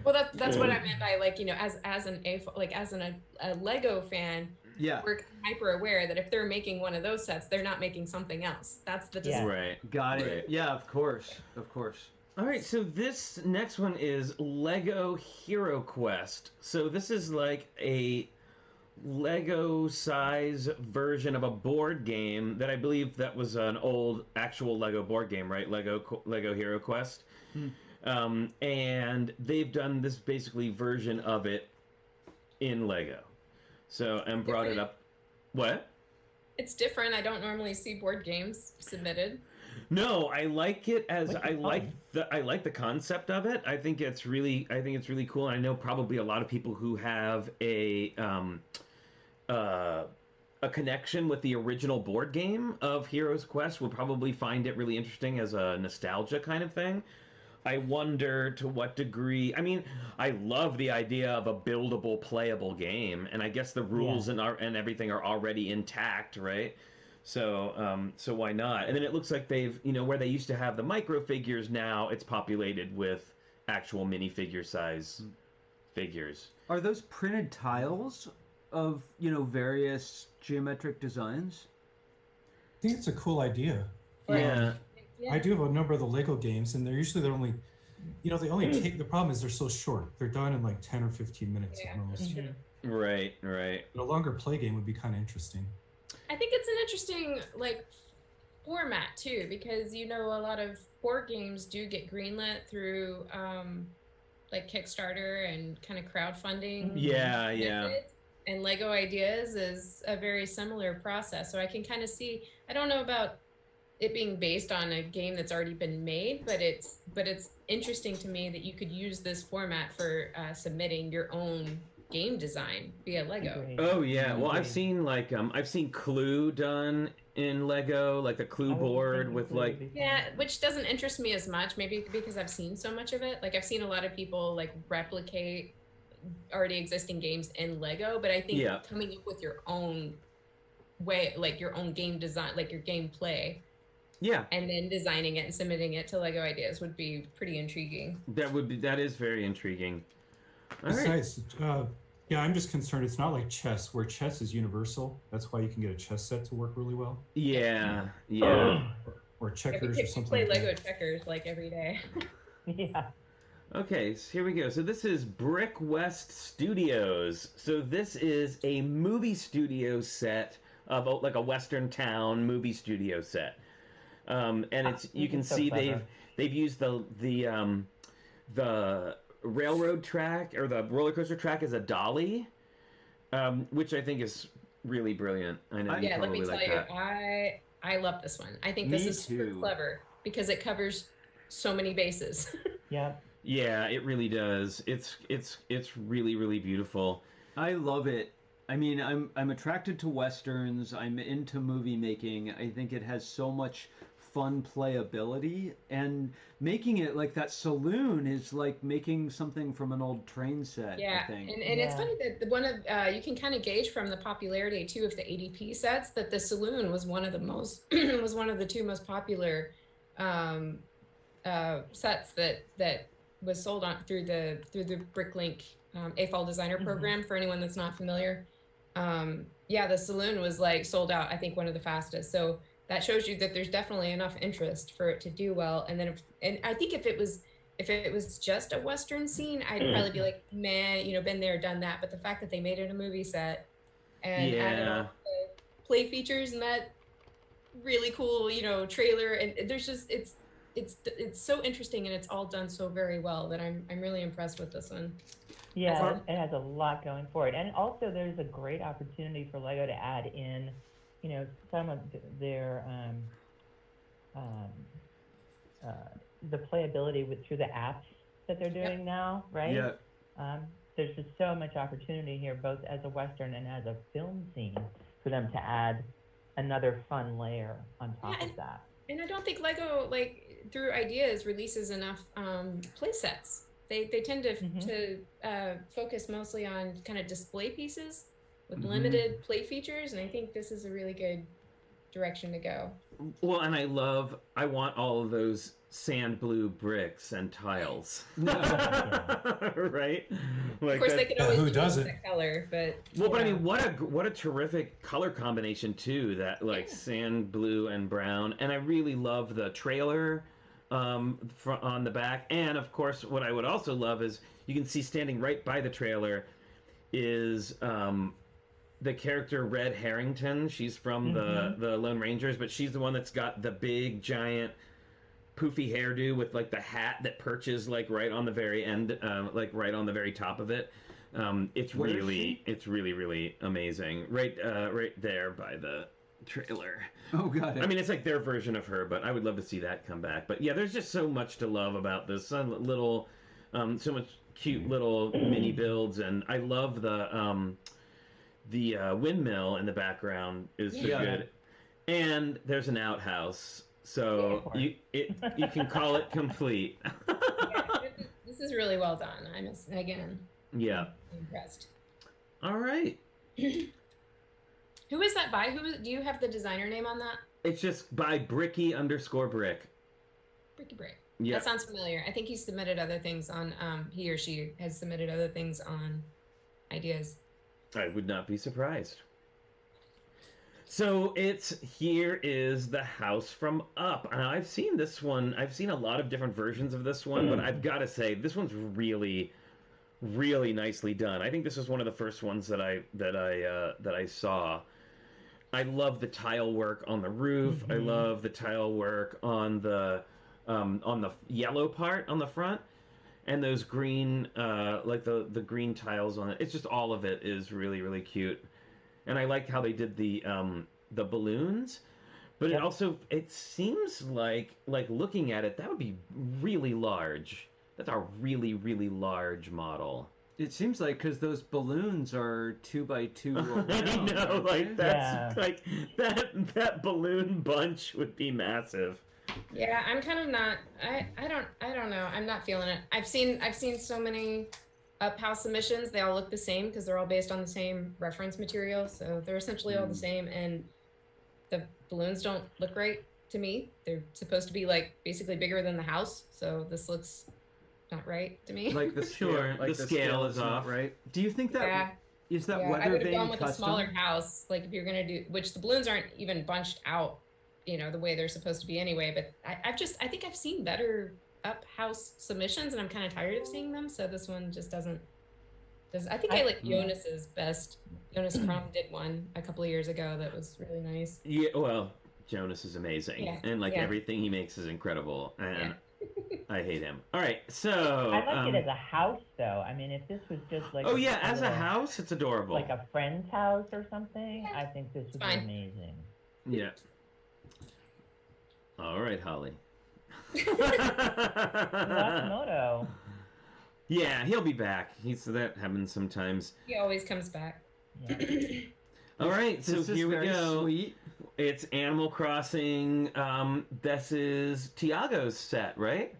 Well, that's what I meant by like, as a Lego fan, we're hyper aware that if they're making one of those sets, they're not making something else. That's the design. Right. Got it. Yeah, of course. All right, so this next one is Lego Hero Quest. So this is like a Lego size version of a board game that I believe that was an old actual Lego board game, right? Lego Hero Quest. And they've done this basically version of it in Lego. So, and brought it up. What? It's different. I don't normally see board games submitted. No, I like it as I like the concept of it. I think it's really cool. And I know probably a lot of people who have a connection with the original board game of Heroes Quest will probably find it really interesting as a nostalgia kind of thing. I wonder to what degree. I mean, I love the idea of a buildable, playable game, and I guess the rules and everything are already intact, right? So, so why not? And then it looks like they've, where they used to have the micro figures, now it's populated with actual minifigure size figures. Are those printed tiles of, various geometric designs? I think it's a cool idea. Yeah. I do have a number of the Lego games, and they're only, they only take, the problem is they're so short. They're done in like 10 or 15 minutes at most. Right. But a longer play game would be kind of interesting. I think it's an interesting format too, because a lot of board games do get greenlit through Kickstarter and kind of crowdfunding. Yeah. And Lego Ideas is a very similar process, so I can kind of see. I don't know about it being based on a game that's already been made, but it's interesting to me that you could use this format for submitting your own game design via Lego. Oh yeah, well I've seen Clue done in Lego, like the Clue board with which doesn't interest me as much, maybe because I've seen so much of it. Like, I've seen a lot of people replicate already existing games in Lego, but I think coming up with your own way, like your own game design, like your gameplay, and then designing it and submitting it to Lego Ideas would be pretty intriguing. That is very intriguing. Besides, I'm just concerned it's not like chess, where chess is universal. That's why you can get a chess set to work really well. Yeah. Or checkers or something. Play Lego checkers every day. Yeah. Okay, so here we go. So this is Brick West Studios. So this is a movie studio set of like a Western town movie studio set. And it's you can see they've used the railroad track or the roller coaster track as a dolly, which I think is really brilliant. I know you probably let me tell you, I love this one. I think this is super clever because it covers so many bases. Yeah. Yeah, it really does. It's really, really beautiful. I love it. I mean, I'm attracted to westerns. I'm into movie making. I think it has so much fun playability, and making it like that saloon is like making something from an old train set. Yeah, I think. and it's funny that one of you can kind of gauge from the popularity too of the ADP sets that the saloon was one of the most was one of the two most popular sets that was sold on through the Bricklink AFOL designer program. For anyone that's not familiar, yeah, the saloon was like sold out, I think, one of the fastest. So that shows you that there's definitely enough interest for it to do well. And then and I think if it was just a Western scene, I'd probably be like, man, you know, been there, done that. But the fact that they made it a movie set and added all the play features and that really cool, you know, trailer, and there's just it's so interesting, and it's all done so very well that I'm really impressed with this one. Yeah, it has a lot going for it. And also there's a great opportunity for LEGO to add in, you know, some of their the playability through the apps that they're doing now, right? Yeah. There's just so much opportunity here, both as a Western and as a film scene, for them to add another fun layer on top of that. And I don't think LEGO, like, through ideas, releases enough play sets. They tend to focus mostly on kind of display pieces with limited play features, and I think this is a really good direction to go. Well, and I want all of those sand blue bricks and tiles. Right? Like, of course, they could always who do doesn't? that color, but well, but I mean, what a terrific color combination too. That like sand blue and brown, and I really love the trailer on the back. And of course, what I would also love is you can see standing right by the trailer is the character Red Harrington. She's from the Lone Rangers, but she's the one that's got the big giant poofy hairdo with like the hat that perches like right on the very end, like right on the very top of it. It's really amazing. Right there by the trailer. Oh, got it. I mean, it's like their version of her, but I would love to see that come back. But yeah, there's just so much to love about this. So much cute little mini builds, and I love the windmill in the background is so good. And there's an outhouse, so you can call it complete. This is really well done. I'm impressed. All right. Who is that by? Do you have the designer name on that? It's just by Bricky_Brick. TrickyBricks. Yeah. That sounds familiar. I think he submitted other things on, he or she has submitted other things on ideas. I would not be surprised. So here is the house from Up. And I've seen this one. I've seen a lot of different versions of this one, but I've got to say this one's really, really nicely done. I think this is one of the first ones that I saw. I love the tile work on the roof. I love the tile work on the yellow part on the front, and those green, like the green tiles on it. It's just all of it is really, really cute, and I like how they did the balloons. But it seems like looking at it, that would be really large. That's a really, really large model. It seems like because those balloons are 2x2 around. I know, like that's like that balloon bunch would be massive. Yeah, I'm kind of not. I don't know. I'm not feeling it. I've seen so many Up house submissions. They all look the same because they're all based on the same reference material, so they're essentially all the same. And the balloons don't look right to me. They're supposed to be like basically bigger than the house, so this looks not right to me. Like the scale, the scale is off, right? Do you think that is that I weather would have vane gone with custom? a smaller house, like if you're gonna do, which the balloons aren't even bunched out, you know, the way they're supposed to be anyway. But I think I've seen better Up house submissions, and I'm kind of tired of seeing them. So this one just doesn't. I think I like Jonas's best. Jonas Crum did one a couple of years ago that was really nice. Yeah, well, Jonas is amazing, and everything he makes is incredible, and I hate him. All right, so I like it as a house, though. I mean, if this was just like as a house, it's adorable. Like a friend's house or something, I think this would be amazing. Yeah. All right, Holly. That's Moto. Yeah, he'll be back. That happens sometimes. He always comes back. Yeah. All right, so here we go. Sweet. It's Animal Crossing. This is Tiago's set, right?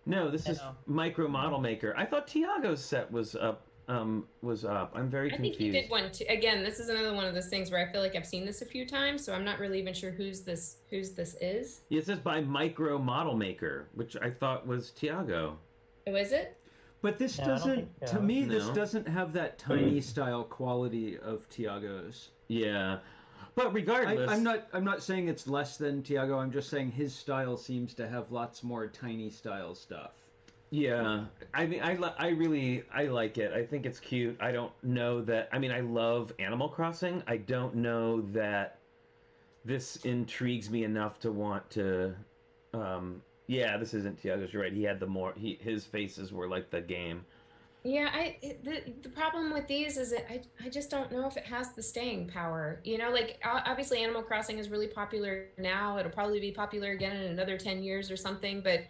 No, this is Micro Model Maker. I thought Tiago's set was up. I'm very confused. I think he did one too. Again, this is another one of those things where I feel like I've seen this a few times, so I'm not really even sure whose this is. It says by Micro Model Maker, which I thought was Tiago. Oh, is it? But this No, I don't doesn't, think so. to me, this No. doesn't have that tiny style quality of Tiago's. Yeah, but regardless, I'm not saying it's less than Tiago. I'm just saying his style seems to have lots more tiny style stuff. Yeah, I mean, I really like it. I think it's cute. I don't know that. I mean, I love Animal Crossing. I don't know that this intrigues me enough to want to. Yeah, this isn't Tiago's. You're right. He had his faces were like the game. Yeah, the problem with these is that I just don't know if it has the staying power. You know, like obviously Animal Crossing is really popular now. It'll probably be popular again in another 10 years or something. But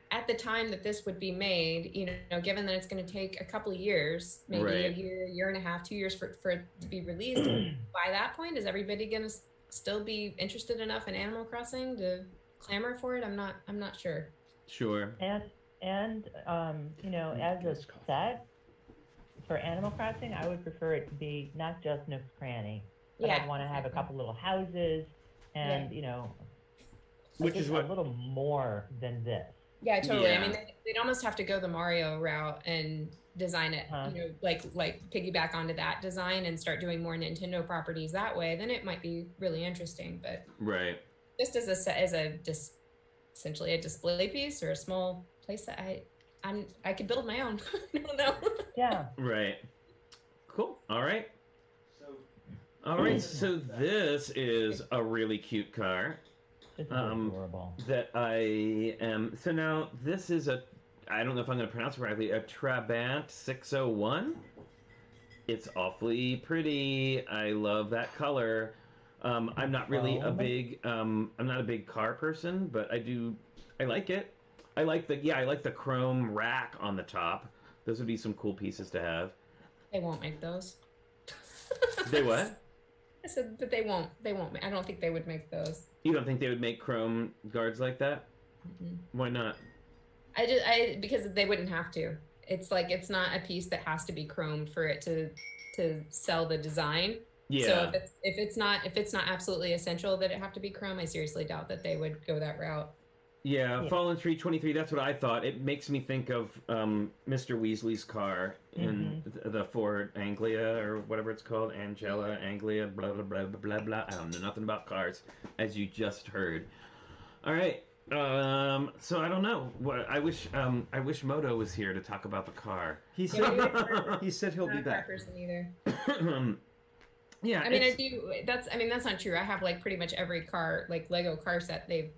at the time that this would be made, you know, given that it's going to take a couple of years, maybe Right. a year and a half, 2 years for it to be released, by that point, is everybody going to still be interested enough in Animal Crossing to clamor for it? I'm not sure. Sure. And you know, as a set for Animal Crossing, I would prefer it to be not just Nook's Cranny, but Yeah, I'd want to have a couple little houses and, you know, Which just is what- a little more than this. Yeah, totally. Yeah. I mean, they'd almost have to go the Mario route and design it, you know, like piggyback onto that design and start doing more Nintendo properties that way. Then it might be really interesting. But Right. just as essentially a display piece or a small place that I could build my own. I don't know. Yeah. Right. Cool. All right. So this is a really cute car. This is adorable. That I am. So now this is I don't know if I'm going to pronounce it correctly. A Trabant 601. It's awfully pretty. I love that color. I'm not really a big. I'm not a big car person, but I like it. I like the chrome rack on the top. Those would be some cool pieces to have. They won't make those. They what? I said that they won't. I don't think they would make those. You don't think they would make chrome guards like that? Mm-mm. Why not? Because they wouldn't have to. It's like it's not a piece that has to be chromed for it to sell the design. Yeah. So if it's not absolutely essential that it have to be chrome, I seriously doubt that they would go that route. Yeah, Fallen Tree 23, that's what I thought. It makes me think of Mr. Weasley's car in the Ford Anglia, or whatever it's called. Angela, Anglia, blah, blah, blah, blah, blah, blah. I don't know nothing about cars, as you just heard. All right, so I don't know. I wish Moto was here to talk about the car. He said he'll be back. Person either. Yeah, I mean, that's not true. I have like pretty much every car, like Lego car set they've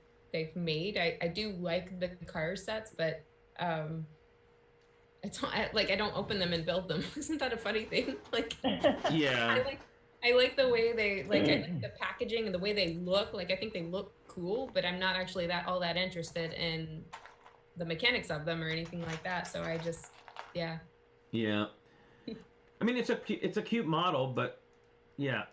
made. I do like the car sets, but it's not, I don't open them and build them. Isn't that a funny thing? Like, yeah, I like the way they I like the packaging and the way they look. Like, I think they look cool, but I'm not actually all that interested in the mechanics of them or anything like that. So I just, yeah. I mean, it's a cute model, but yeah.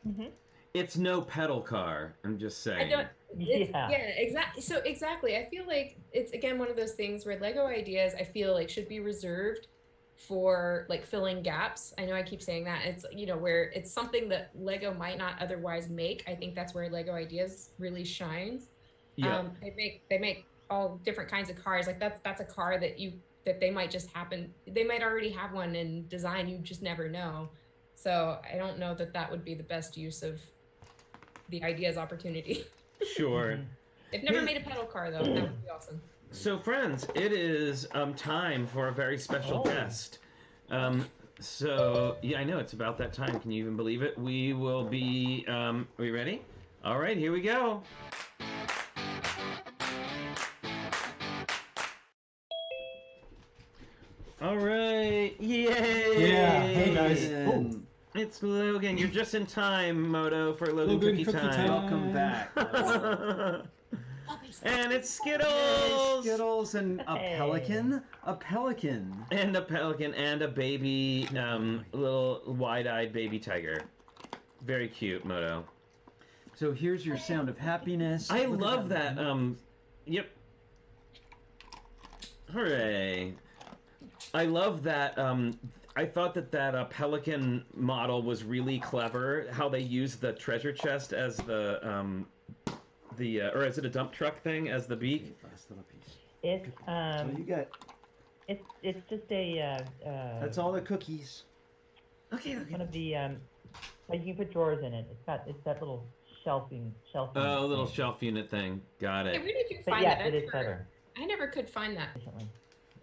It's no pedal car. I'm just saying. Exactly. So exactly, I feel like it's again one of those things where Lego ideas I feel like should be reserved for like filling gaps. I know I keep saying that. It's where it's something that Lego might not otherwise make. I think that's where Lego ideas really shines. Yeah. They make all different kinds of cars. Like that's a car that they might just happen. They might already have one in design. You just never know. So I don't know that would be the best use of the ideas opportunity. Sure. They've never made a pedal car, though. That would be awesome. So, friends, it is time for a very special guest. So, yeah, I know it's about that time. Can you even believe it? We will be... are we ready? All right, here we go. All right. Yay! Yeah. Hey, guys. Oh. It's Logan. You're just in time, Moto, for Logan Cookie Time. Welcome back. And it's Skittles! Yay, Skittles and a Hey. pelican. A pelican. And a pelican and a baby, little wide-eyed baby tiger. Very cute, Moto. So here's your sound of happiness. I Look at love that, yep. Hooray. I love that, I thought that pelican model was really clever, how they used the treasure chest as or is it a dump truck thing, as the beak? Last little piece. It's So you got. it's just a That's all the cookies. Okay. one of the like you can put drawers in it. It's that little shelving. Oh, little shelf unit thing. Got Hey, it. where did you But find yeah, that? it is clever. I never could find that. Definitely.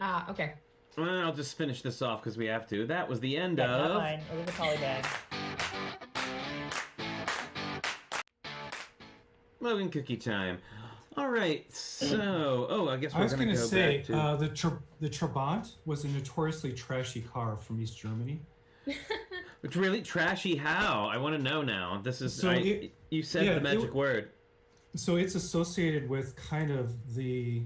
Ah, okay. Well, I'll just finish this off because we have to. That was the end Yeah, not of... mine. It was a poly bag. Logan Cookie Time. All right, so... I guess I we're was going to going go to say, back to... the Trabant was a notoriously trashy car from East Germany. It's really trashy how? I want to know now. This is... So you said yeah, the magic word. So it's associated with kind of the,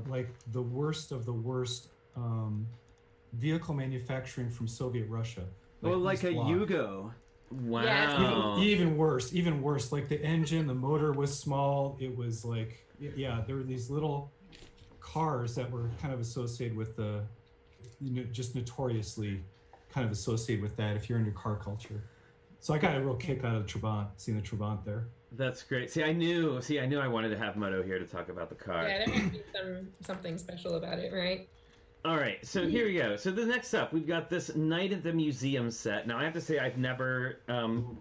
like the worst of the worst vehicle manufacturing from Soviet Russia. Well, like East a Bloc. Yugo. Wow. Even worse. Like the engine, the motor was small. It was like, yeah, there were these little cars that were kind of associated with the, just notoriously kind of associated with that if you're into car culture. So I got a real kick out of the Trabant, seeing the Trabant there. That's great. See, I knew I wanted to have Moto here to talk about the car. Yeah, there might be something special about it, right? All right, so here we go. So the next up, we've got this Night at the Museum set. Now, I have to say I've never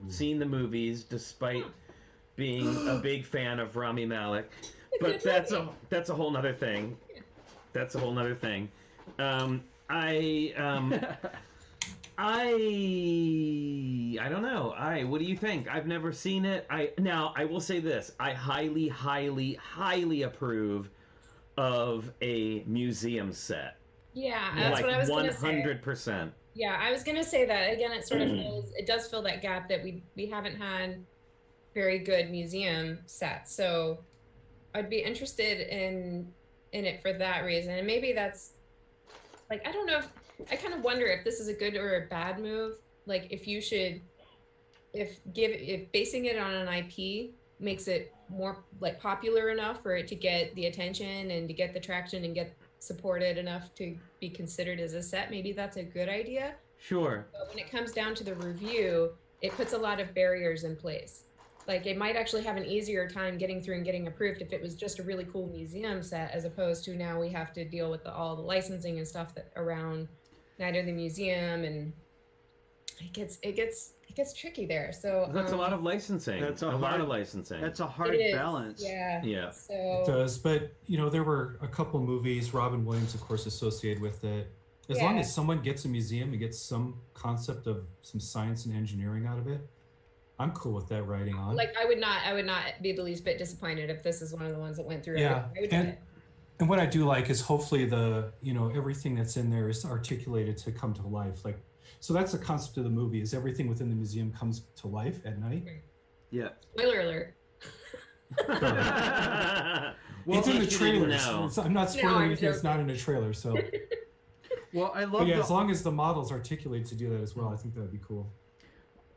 seen the movies, despite being a big fan of Rami Malek. But that's a whole nother thing. That's a whole nother thing. I don't know. What do you think? I've never seen it. Now I will say this. I highly, highly, highly approve of a museum set. Yeah, that's what I was gonna say. 100%. Yeah, I was gonna say that again. It sort of does fill that gap that we haven't had very good museum sets. So I'd be interested in it for that reason. And maybe that's like, I don't know, I kind of wonder if this is a good or a bad move. Like if basing it on an IP makes it more like popular enough for it to get the attention and to get the traction and get supported enough to be considered as a set, maybe that's a good idea. Sure. But when it comes down to the review, it puts a lot of barriers in place. Like it might actually have an easier time getting through and getting approved if it was just a really cool museum set, as opposed to now we have to deal with all the licensing and stuff that around Night of the Museum, and it gets tricky there. So That's a lot of licensing. That's a a lot hard- of licensing. That's a hard it is, balance. Yeah. Yeah. It So does, but there were a couple movies, Robin Williams, of course, associated with it. As long Yeah. as someone gets a museum and gets some concept of some science and engineering out of it, I'm cool with that writing on. like I would not be the least bit disappointed if this is one of the ones that went through. Yeah, I would do it. And what I do like is hopefully everything that's in there is articulated to come to life. Like, so that's the concept of the movie: is everything within the museum comes to life at night. Yeah. Spoiler alert. Well, It's in the if you didn't trailers. know. I'm not spoiling I'm anything that's joking. not in the trailer. So, Well, I but love yeah, the as long as the models articulate to do that as well, I think that would be cool.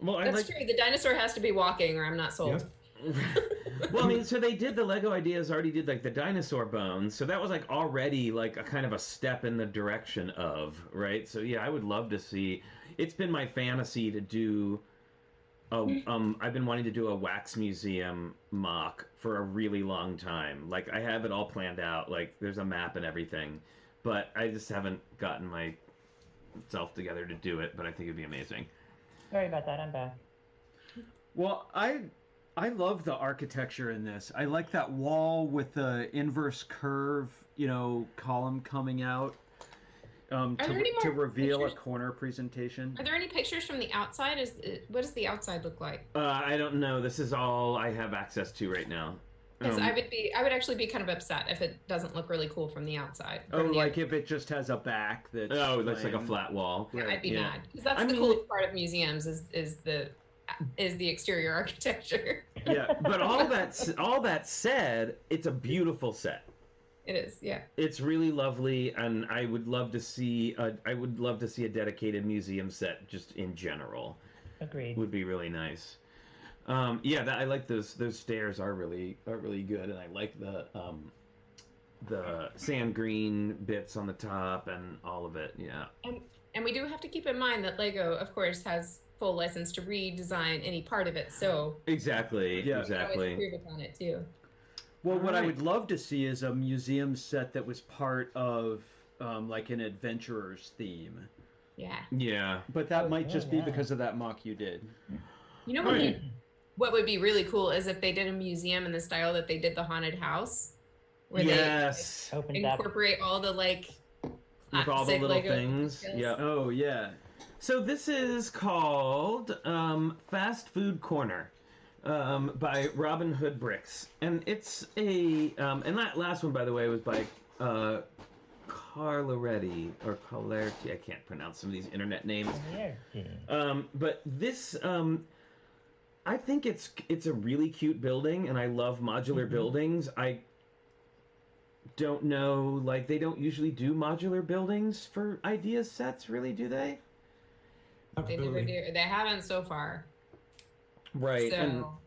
Well, I That's like. true. The dinosaur has to be walking, or I'm not sold. Yep. Well, I mean, so they did the Lego Ideas already did like the dinosaur bones, so that was like already like a kind of a step in the direction of, right? So yeah, I would love to see. It's been my fantasy to do. I've been wanting to do a wax museum mock for a really long time. Like I have it all planned out. Like there's a map and everything, but I just haven't gotten myself together to do it. But I think it'd be amazing. Sorry about that. I'm back. Well, I love the architecture in this. I like that wall with the inverse curve, column coming out there any to more reveal pictures? a corner presentation. Are there any pictures from the outside? What does the outside look like? I don't know. This is all I have access to right now. Because I would actually be kind of upset if it doesn't look really cool from the outside. Oh, like if it just has a back that. that's like a flat wall. Yeah, I'd be Yeah. mad because that's I the mean, coolest part of museums is the exterior architecture. Yeah. But all that said, it's a beautiful set. It is, yeah. It's really lovely, and I would love to see a dedicated museum set just in general. Agreed. Would be really nice. I like those stairs are really good, and I like the sand green bits on the top and all of it. Yeah. And we do have to keep in mind that Lego, of course, has full license to redesign any part of it. So exactly. Yeah. Exactly. Always improve upon it too. Well, what I would love to see is a museum set that was part of like an adventurer's theme. Yeah. Yeah. But that might just be yeah. because of that mock you did. You know what would be really cool is if they did a museum in the style that they did the haunted house, where Yes. they Opens up. incorporate all the like With all the classic little Lego things. details. Yeah. Oh yeah. So this is called Fast Food Corner by Robin Hood Bricks, and it's a and that last one, by the way, was by Carlaretti or Calerti. I can't pronounce some of these internet names. But this, I think it's a really cute building, and I love modular buildings. I don't know, like they don't usually do modular buildings for idea sets, really, do they? They never do. They haven't so far. Right. So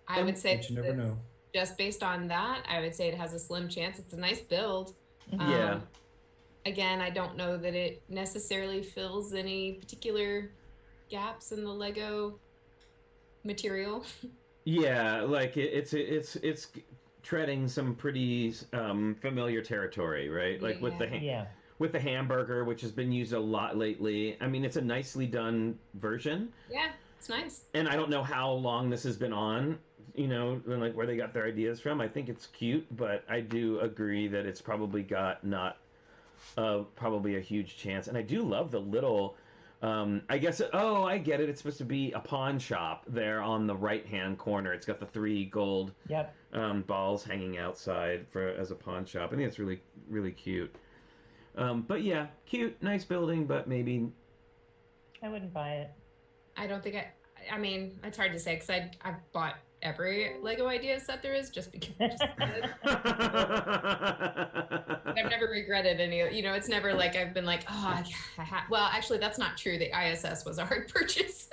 I would say But you never know. just based on that, I would say it has a slim chance. It's a nice build. Yeah. Again, I don't know that it necessarily fills any particular gaps in the Lego material. Yeah, like it's treading some pretty familiar territory, right? Like with the with the hamburger, which has been used a lot lately. I mean, it's a nicely done version. Yeah, it's nice. And I don't know how long this has been on, you know, like where they got their ideas from. I think it's cute, but I do agree that it's probably got not probably a huge chance. And I do love the little, I guess, I get it. It's supposed to be a pawn shop there on the right-hand corner. It's got the 3 gold balls hanging outside as a pawn shop. I think it's really, really cute. But yeah, cute, nice building, but maybe I wouldn't buy it. I don't think I mean, it's hard to say because I've bought every Lego idea set there is just because I've never regretted any. You know, it's never like I've been like, well, actually, that's not true. The ISS was a hard purchase.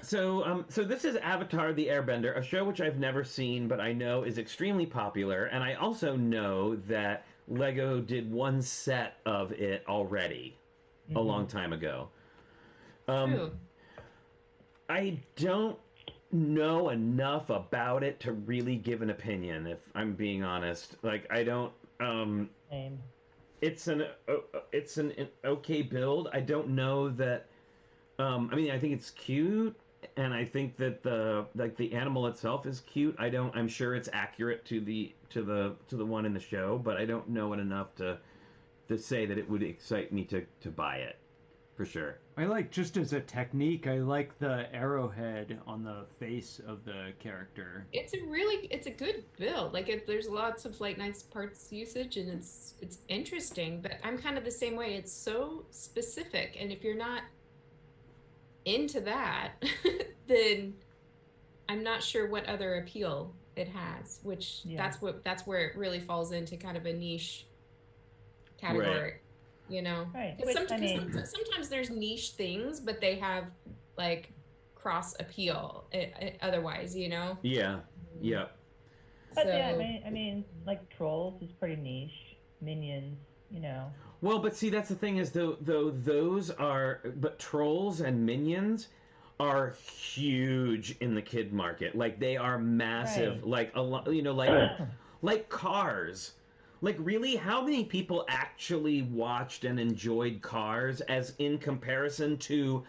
So this is Avatar: The Airbender, a show which I've never seen, but I know is extremely popular, and I also know that Lego did one set of it already a long time ago. True. I don't know enough about it to really give an opinion, if I'm being honest. Like, I don't. Same. It's an okay build. I don't know that. I mean, I think it's cute, and I think that the animal itself is cute. I'm sure it's accurate to the one in the show, but I don't know it enough to say that it would excite me to buy it, for sure. I like, just as a technique, I like the arrowhead on the face of the character. It's a good build. Like there's lots of like nice parts usage, and it's interesting. But I'm kind of the same way. It's so specific, and if you're not into that, then I'm not sure what other appeal it has. Which that's where it really falls into kind of a niche category. Right. You know, Right. Sometimes there's niche things, but they have like cross appeal otherwise, you know? Yeah. Yeah. But yeah, I mean, like Trolls is pretty niche. Minions, you know. Well, but see, that's the thing is, though those are, but Trolls and Minions are huge in the kid market. Like, they are massive. Right. Like a lot, you know, like Cars. Like, really, how many people actually watched and enjoyed Cars as in comparison to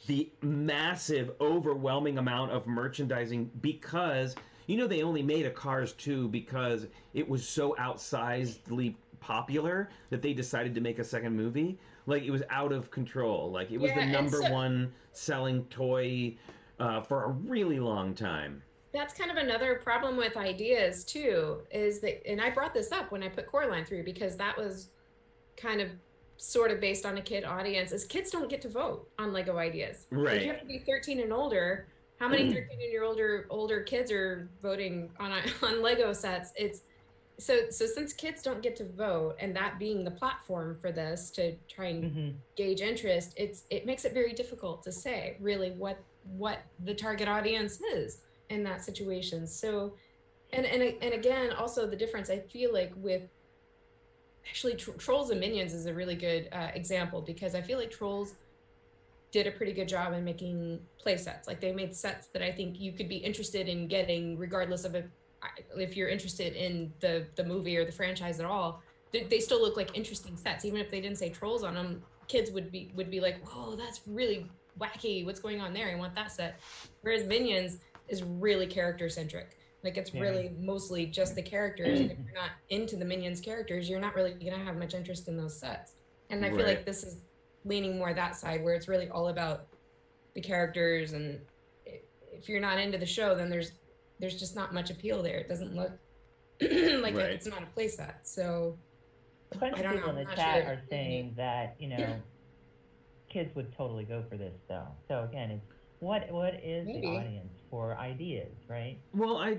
the massive, overwhelming amount of merchandising? Because, you know, they only made a Cars 2 because it was so outsizedly popular that they decided to make a second movie. Like, it was out of control. Like, it was the number one selling toy for a really long time. That's kind of another problem with ideas too, is that, and I brought this up when I put Coraline through, because that was kind of sort of based on a kid audience, is kids don't get to vote on Lego ideas. Right. Like, you have to be 13 and older, how many 13-year older kids are voting on Lego sets? It's so since kids don't get to vote, and that being the platform for this to try and gauge interest, it makes it very difficult to say really what the target audience is in that situation. So, and again, also the difference I feel like with actually Trolls and Minions is a really good example, because I feel like Trolls did a pretty good job in making play sets. Like they made sets that I think you could be interested in getting regardless of if you're interested in the movie or the franchise at all. They still look like interesting sets, even if they didn't say Trolls on them. Kids would be like, whoa, that's really wacky, what's going on there, I want that set. Whereas Minions is really character centric. Like it's really mostly just the characters, and if you're not into the Minions characters, you're not really gonna have much interest in those sets. And I feel like this is leaning more that side, where it's really all about the characters, and if you're not into the show, then there's just not much appeal there. It doesn't look like it's not a playset. So a bunch of people in the chat are saying that kids would totally go for this though. So again, it's what is the audience for ideas, right? Well, I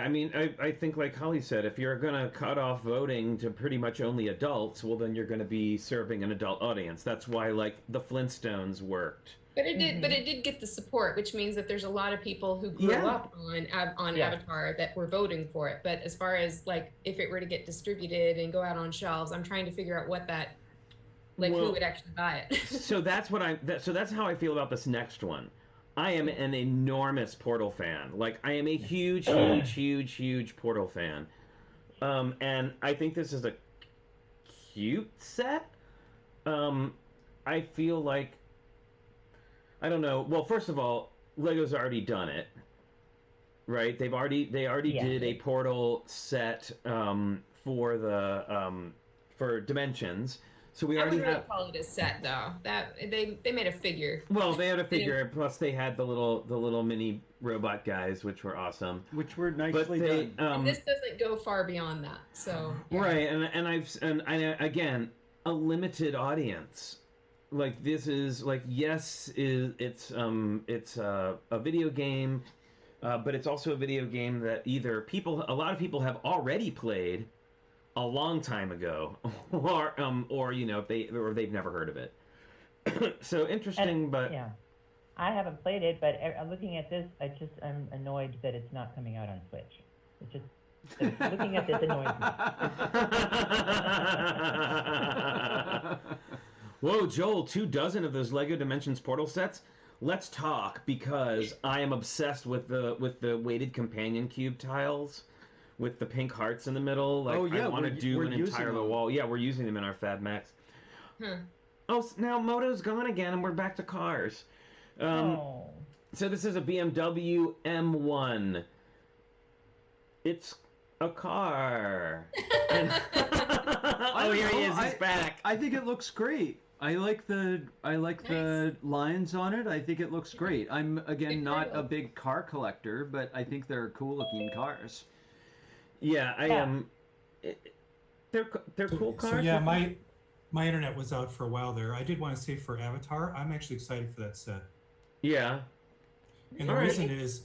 mean, I think like Holly said, if you're going to cut off voting to pretty much only adults, well, then you're going to be serving an adult audience. That's why, like, the Flintstones worked. But it did get the support, which means that there's a lot of people who grew up on Avatar that were voting for it. But as far as, like, if it were to get distributed and go out on shelves, I'm trying to figure out what that, like, who would actually buy it. So that's how I feel about this next one. I am an enormous Portal fan. Like, I am a huge Portal fan. And I think this is a cute set. I feel like, I don't know. Well, first of all, Lego's already done it, right? They already did a Portal set for Dimensions. So we already really call it a set, though. That they made a figure. Well, they had a figure. Plus, they had the little mini robot guys, which were awesome. Which were nicely done. And this doesn't go far beyond that. So right, and again, a limited audience. Like this is like it's a video game, but it's also a video game that either a lot of people have already played a long time ago, or they've never heard of it. So interesting, but I haven't played it, but looking at this, I'm annoyed that it's not coming out on Switch. It's just looking at this annoys me. Whoa, Joel! 24 of those Lego Dimensions Portal sets. Let's talk, because I am obsessed with the weighted companion cube tiles with the pink hearts in the middle. Like, I want to do an entire wall. Yeah, we're using them in our Fab Max. Oh, now Moto's gone again, and we're back to cars. So this is a BMW M1. It's a car. Oh, here he is. He's back. I think it looks great. I like the lines on it. I think it looks great. I'm not a big car collector, but I think they're cool looking cars. Yeah, I am. They're cool cars. So yeah, my internet was out for a while there. I did want to say for Avatar, I'm actually excited for that set. Yeah. And the reason is,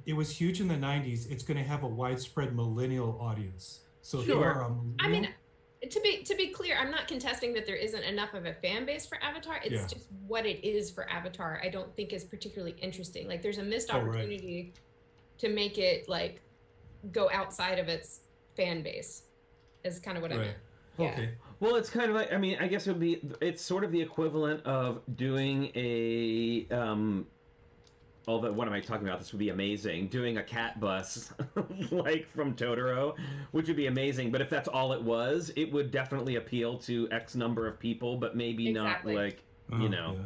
it was huge in the 90s. It's going to have a widespread millennial audience. So if you are I mean, to be clear, I'm not contesting that there isn't enough of a fan base for Avatar. It's just what it is for Avatar. I don't think is particularly interesting. Like, there's a missed opportunity to make it like go outside of its fan base. Is kind of what I meant. Yeah. Okay. Well, it's kind of like, I mean, I guess it's sort of the equivalent of doing a although, what am I talking about? This would be amazing. Doing a cat bus, like from Totoro, which would be amazing. But if that's all it was, it would definitely appeal to X number of people, but maybe not like, you know.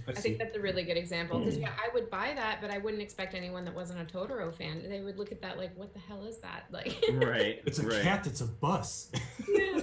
I think that's a really good example. Because, I would buy that, but I wouldn't expect anyone that wasn't a Totoro fan. They would look at that like, what the hell is that? Like, right. It's a cat that's a bus. Yeah.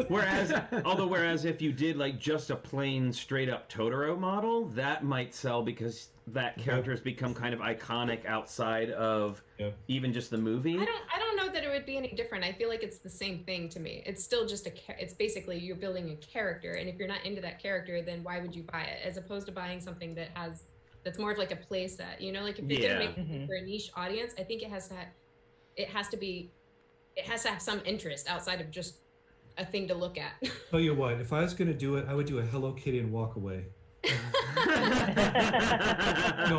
Whereas if you did like just a plain straight up Totoro model, that might sell because that character has become kind of iconic outside of even just the movie. I don't know that it would be any different. I feel like it's the same thing to me. It's still just it's basically you're building a character, and if you're not into that character, then why would you buy it? As opposed to buying something that has that's more of like a play set. You know, like if you're gonna make it for a niche audience, I think it has to have some interest outside of just a thing to look at. Tell you what, if I was gonna do it, I would do a Hello Kitty and walk away. No,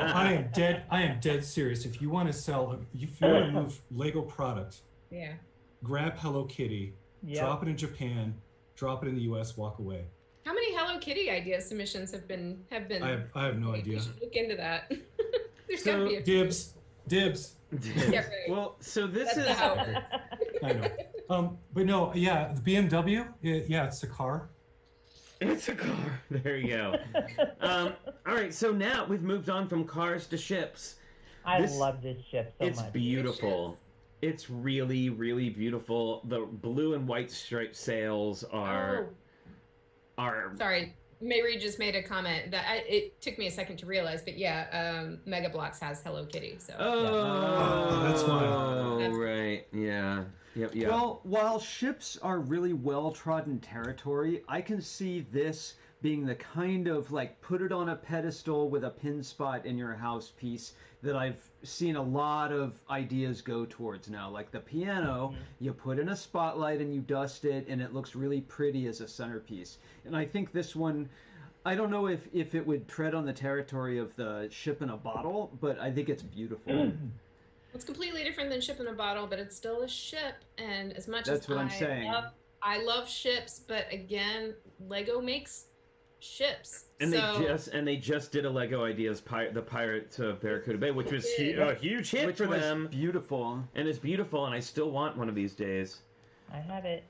I am dead serious. If you want to move Lego product, grab Hello Kitty, drop it in Japan, drop it in the US, walk away. How many Hello Kitty idea submissions have been? I have no idea. We should look into that. There's gotta be a dibs. Yeah, right. Well, so this is. I know. But no, yeah, the BMW, it's a car. It's a car. There you go. All right, so now we've moved on from cars to ships. I love this ship so much. It's beautiful. It's really, really beautiful. The blue and white striped sails are. Sorry, Mayri just made a comment that it took me a second to realize, but Mega Bloks has Hello Kitty. So. That's why. Oh, right. Yeah. Yep. Well, while ships are really well-trodden territory, I can see this being the kind of like put it on a pedestal with a pin spot in your house piece that I've seen a lot of ideas go towards now. Like the piano, you put in a spotlight and you dust it, and it looks really pretty as a centerpiece. And I think this one, I don't know if it would tread on the territory of the ship in a bottle, but I think it's beautiful. It's completely different than ship in a bottle, but it's still a ship. And as much That's as what I'm saying. I love ships, but again, Lego makes ships. And they just did a Lego Ideas the Pirates of Barracuda Bay, which was a huge hit for them. Beautiful. And it's beautiful, and I still want one of these days. I have it.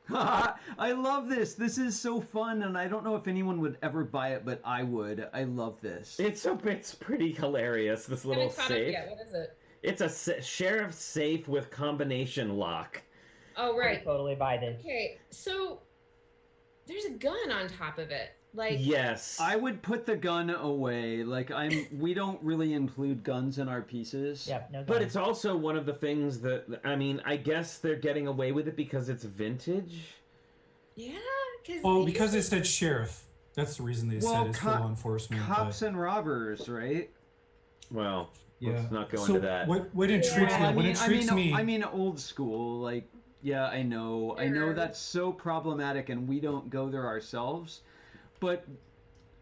I love this. This is so fun, and I don't know if anyone would ever buy it, but I would. I love this. It's pretty hilarious. This little safe. What is it? It's a sheriff's safe with combination lock. Oh, right. I totally buy this. Okay, so there's a gun on top of it. Like, yes, I would put the gun away. Like we don't really include guns in our pieces. Yep, no gun. But it's also one of the things that I guess they're getting away with it because it's vintage. Yeah, because it said sheriff. That's the reason they said it's for law enforcement. Cops and robbers, right? Well, let's not go into that. What intrigues me? I mean, old school. Like, yeah, I know that's so problematic, and we don't go there ourselves. But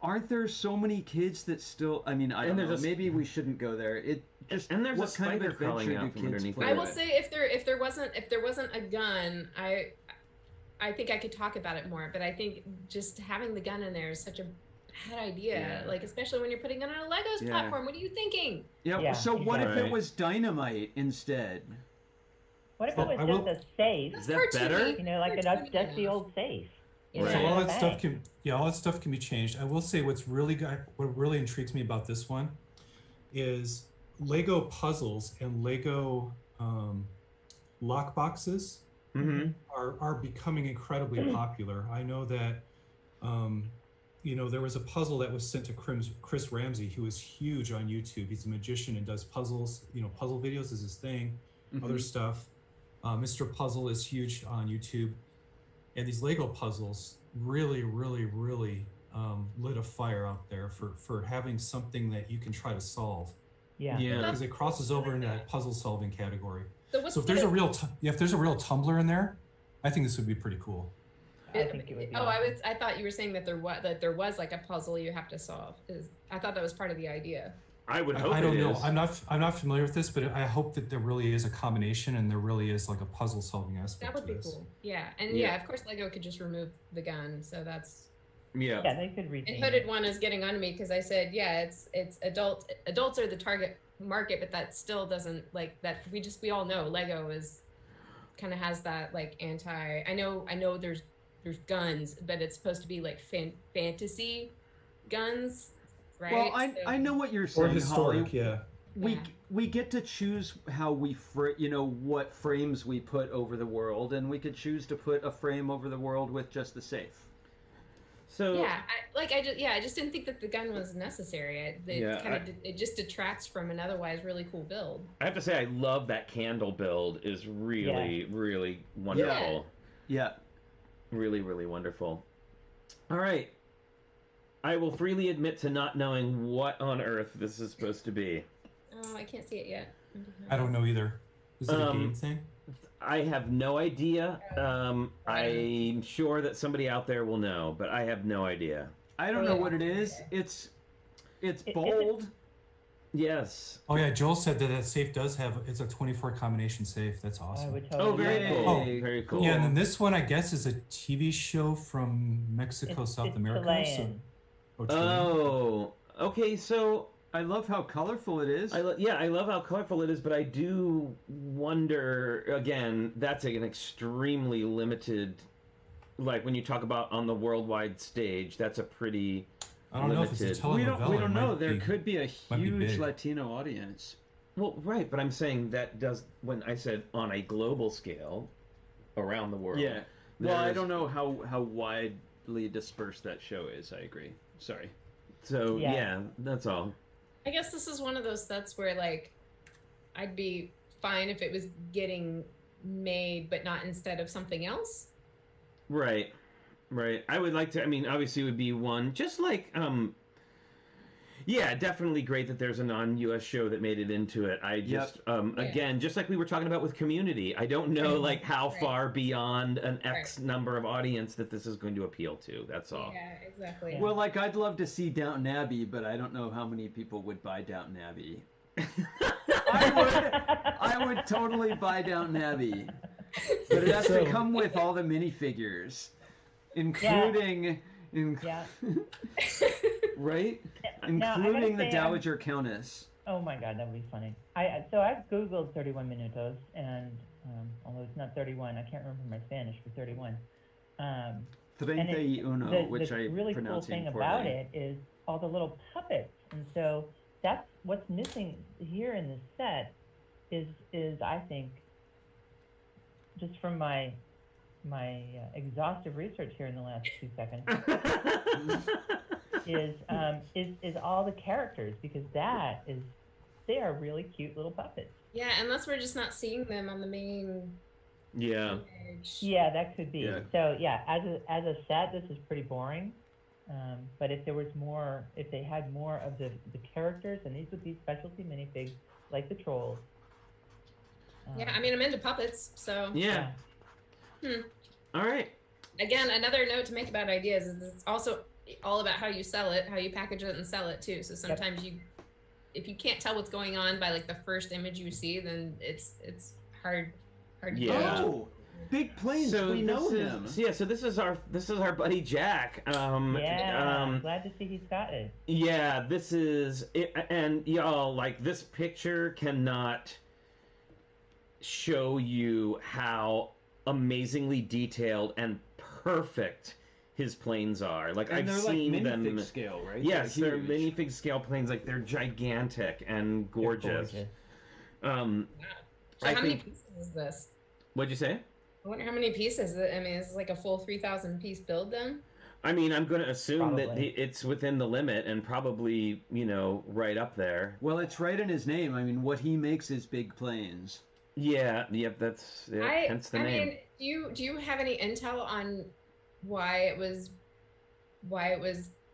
aren't there so many kids that still? I mean, I don't know. Maybe we shouldn't go there. There's what kind of adventure do kids play? I will say, if there wasn't a gun, I think I could talk about it more. But I think just having the gun in there is such a bad idea. Like, especially when you're putting it on a Legos platform. What are you thinking? Yeah. So what if it was dynamite instead? What if it was just a safe? Is that better? You know, like a dusty old safe. Right. So all that stuff can be changed. I will say what really intrigues me about this one is Lego puzzles and Lego lock boxes are becoming incredibly popular. I know that there was a puzzle that was sent to Chris Ramsey, who is huge on YouTube. He's a magician and does puzzles. Puzzle videos is his thing. Other stuff. Mr. Puzzle is huge on YouTube. And these Lego puzzles really, really, really lit a fire out there for having something that you can try to solve. Yeah. Because it crosses over into that puzzle solving category. So if there's a real tumbler in there, I think this would be pretty cool. I think it would be I thought you were saying that there was like a puzzle you have to solve. I thought that was part of the idea. I would hope. I don't know. I'm not familiar with this, but I hope that there really is a combination and there really is like a puzzle solving aspect. That would be cool. Yeah, and of course Lego could just remove the gun, so that's. Yeah. Yeah, they could retain. And Hooded One is getting on me because I said, it's adults are the target market, but that still doesn't like that. We all know Lego is kind of has that like anti. I know there's guns, but it's supposed to be like fantasy guns. Right? Well, I know what you're saying, or historic, Holly. We get to choose how what frames we put over the world, and we could choose to put a frame over the world with just the safe. So I just didn't think that the gun was necessary. It just detracts from an otherwise really cool build. I have to say, I love that candle build. Is really really wonderful. Yeah. Really really wonderful. All right. I will freely admit to not knowing what on earth this is supposed to be. Oh, I can't see it yet. I don't know either. Is it a game thing? I have no idea. I'm sure that somebody out there will know, but I have no idea. I don't know what it is. It's bold. Yes. Oh yeah, Joel said that safe does have, it's a 24 combination safe. That's awesome. Very cool. Oh, very cool. Yeah, and then this one I guess is a TV show from Mexico, South America. Chilean. Oh, okay. So I love how colorful it is. I love how colorful it is, but I do wonder again. That's an extremely limited. Like when you talk about on the worldwide stage, that's a pretty. I don't know if it's a telenovela. We don't know. There could be a huge Latino audience. Well, right, but I'm saying that does when I said on a global scale, around the world. Yeah. Well, I don't know how widely dispersed that show is. I agree. Sorry. So yeah, that's all. I guess this is one of those sets where like I'd be fine if it was getting made, but not instead of something else. Right. I would like to. I mean, obviously, it would be one just like yeah, definitely great that there's a non-US show that made it into it. I just again, just like we were talking about with Community, I don't know like how far beyond an X number of audience that this is going to appeal to. That's all. Yeah, exactly. Well, like I'd love to see Downton Abbey, but I don't know how many people would buy Downton Abbey. I would totally buy Downton Abbey, but it has to come with all the minifigures, including right, including the Dowager Countess. Oh my God, that would be funny. So I've Googled 31 minutos, and although it's not 31, I can't remember my Spanish for 31. 31, which I really cool pronounce thing poorly. about it is all the little puppets, and so that's what's missing here in this set. Is I think, just from my exhaustive research here in the last 2 seconds, is all the characters, because they are really cute little puppets. Yeah, unless we're just not seeing them on the main. Yeah. Image. Yeah, that could be. Yeah. So yeah, as a set, this is pretty boring. But if there was more, if they had more of the characters, and these would be specialty minifigs like the trolls. Yeah, I mean, I'm into puppets, so. Yeah. All right. Again, another note to make about ideas is it's also all about how you sell it, how you package it and sell it too. So sometimes if you can't tell what's going on by like the first image you see, then it's hard to Yeah. Oh, Big Plains. So we know him. So this is our buddy Jack. Glad to see he's got it. Yeah, this is it, and y'all, like, this picture cannot show you how amazingly detailed and perfect his planes are. Like, And I've they're seen like them. minifig scale, right? Yes, they're huge. minifig scale planes. Like, they're gigantic and gorgeous. So I how many think- pieces is this? What'd you say? I wonder how many pieces. I mean, is it like a full 3,000 piece build then? I mean, I'm going to assume that Probably. it's within the limit and probably, right up there. Well, it's right in his name. I mean, what he makes is Big Plains. Yeah, yep, that's hence the name. Mean, do you have any intel on why it was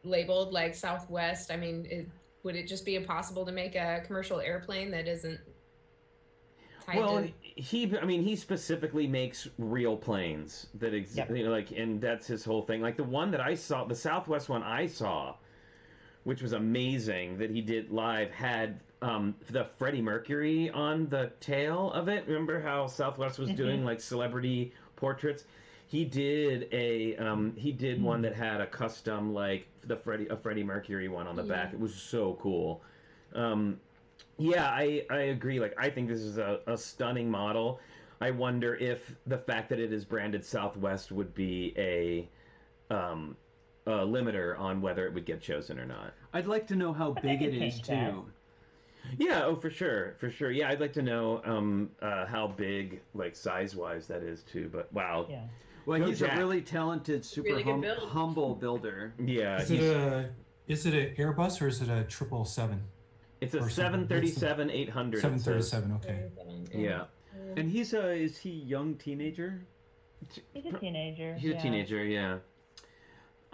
labeled like Southwest? I mean, would it just be impossible to make a commercial airplane that isn't tied to... he specifically makes real planes that exist, and that's his whole thing. Like the one that I saw, the Southwest one I saw, which was amazing that he did live, had the Freddie Mercury on the tail of it. Remember how Southwest was doing like celebrity portraits? He did one that had a custom like a Freddie Mercury one on the back. It was so cool. Yeah, I agree. Like, I think this is a stunning model. I wonder if the fact that it is branded Southwest would be a limiter on whether it would get chosen or not. I'd like to know how big it is change too. that. Yeah, oh, for sure. Yeah, I'd like to know how big, like, size-wise that is, too. But, wow. Yeah. Well, Go he's Jack. a really talented, super Really good build. humble builder. Yeah, Is it an Airbus or is it a 777? it's a or something. 737-800. 737. Okay. Yeah. And is he young teenager? He's a teenager. He's a teenager, yeah.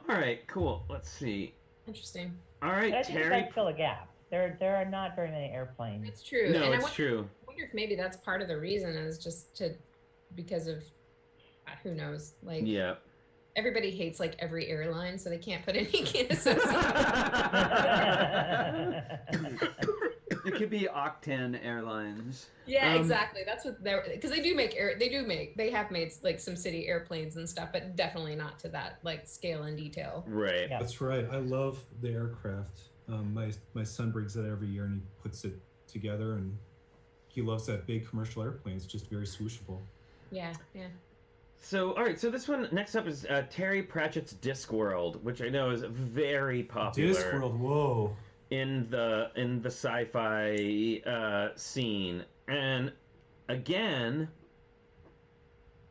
All right, cool. Let's see. Interesting. All right, But I think Terry. that's still a gap. There are not very many airplanes. That's true. No, and it's true. I wonder if maybe that's part of the reason is just because of who knows, like Yeah. everybody hates like every airline, so they can't put any can't associate. It could be Octane Airlines. Yeah, exactly. That's what they're because they have made like some city airplanes and stuff, but definitely not to that like scale and detail. Right. Yeah. That's right. I love the aircraft. My son brings it every year and he puts it together, and he loves that big commercial airplane. It's just very swooshable. Yeah, yeah. So, all right. So this one next up is Terry Pratchett's Discworld, which I know is very popular. Discworld, whoa. In the sci-fi scene, and again,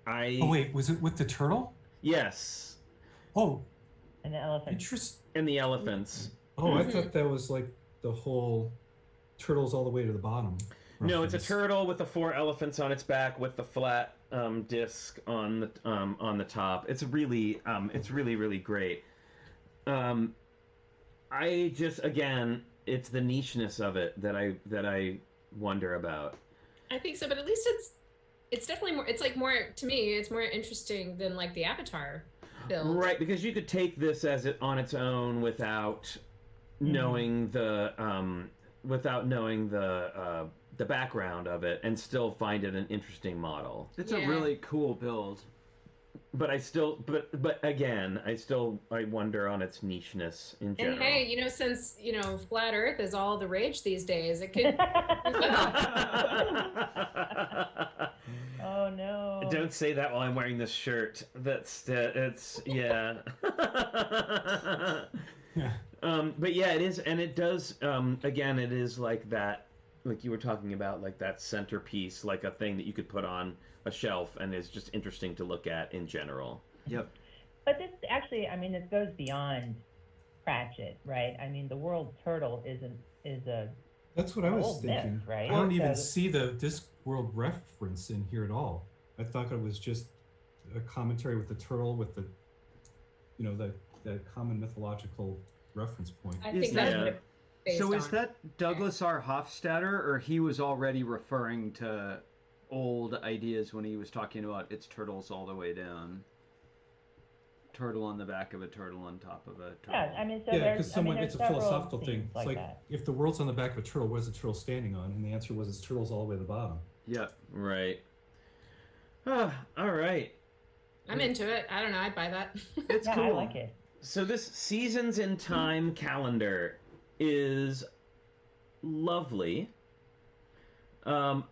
Oh wait, was it with the turtle? Yes. Oh, And the elephant. interesting. And the elephants. Oh, I thought that was like the whole turtles all the way to the bottom. No, it's a reference. turtle with the 4 elephants on its back with the flat disc on the top. It's really really great. I just again, it's the nicheness of it that I wonder about. I think so, but at least it's definitely more. It's like more to me. It's more interesting than like the Avatar build, Right, because you could take this as it on its own without knowing the background of it, and still find it an interesting model. It's Yeah. a really cool build. But again, I wonder on its nicheness in general. And hey, since flat Earth is all the rage these days, it could. Oh no! Don't say that while I'm wearing this shirt. It's yeah. Yeah. But yeah, it is, and it does. Again, it is like that, like you were talking about, like that centerpiece, like a thing that you could put on a shelf, and is just interesting to look at in general. Yep. But this actually, I mean, this goes beyond Pratchett, right? I mean, the world turtle is a That's what I was old thinking. myth, right? I don't even So- see the Discworld reference in here at all. I thought it was just a commentary with the turtle with the, that common mythological reference point. I Is think that's that- what it's based So is on. that Douglas R. Hofstadter, or he was already referring to old ideas when he was talking about its turtles all the way down? Turtle on the back of a turtle on top of a turtle. Yeah, I mean, so Yeah, there's, because someone, there's it's a several philosophical thing. scenes It's like, that. if the world's on the back of a turtle, what is the turtle standing on? And the answer was it's turtles all the way to the bottom. Yep. Right. All right. I'm into it. I don't know. I'd buy that. It's Yeah, cool. I like it. So this Seasons in Time calendar is lovely. So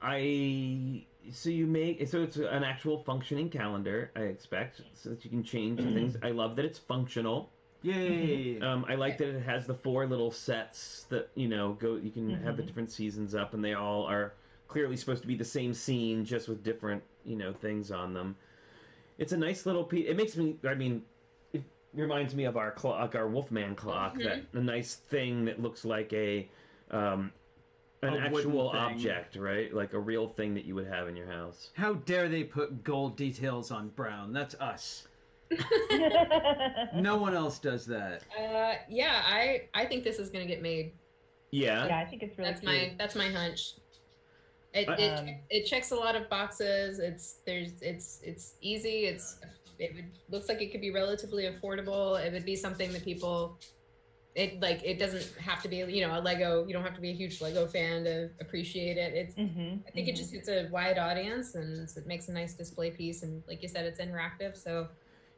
it's an actual functioning calendar, I expect, so that you can change things. I love that it's functional. Yay! I like that it has the 4 little sets that you can have the different seasons up, and they all are clearly supposed to be the same scene, just with different things on them. It's a nice little piece. It makes me, it reminds me of our clock, our Wolfman clock. That a nice thing that looks like an actual thing. object, right? Like a real thing that you would have in your house. How dare they put gold details on brown? That's us. No one else does that. Yeah, I think this is gonna get made. Yeah. Yeah, I think it's really cute. That's my hunch. It checks a lot of boxes. It's easy. Looks like it could be relatively affordable. It would be something that people. It doesn't have to be a Lego. You don't have to be a huge Lego fan to appreciate it. I think it just hits a wide audience, and it makes a nice display piece. And like you said, it's interactive. So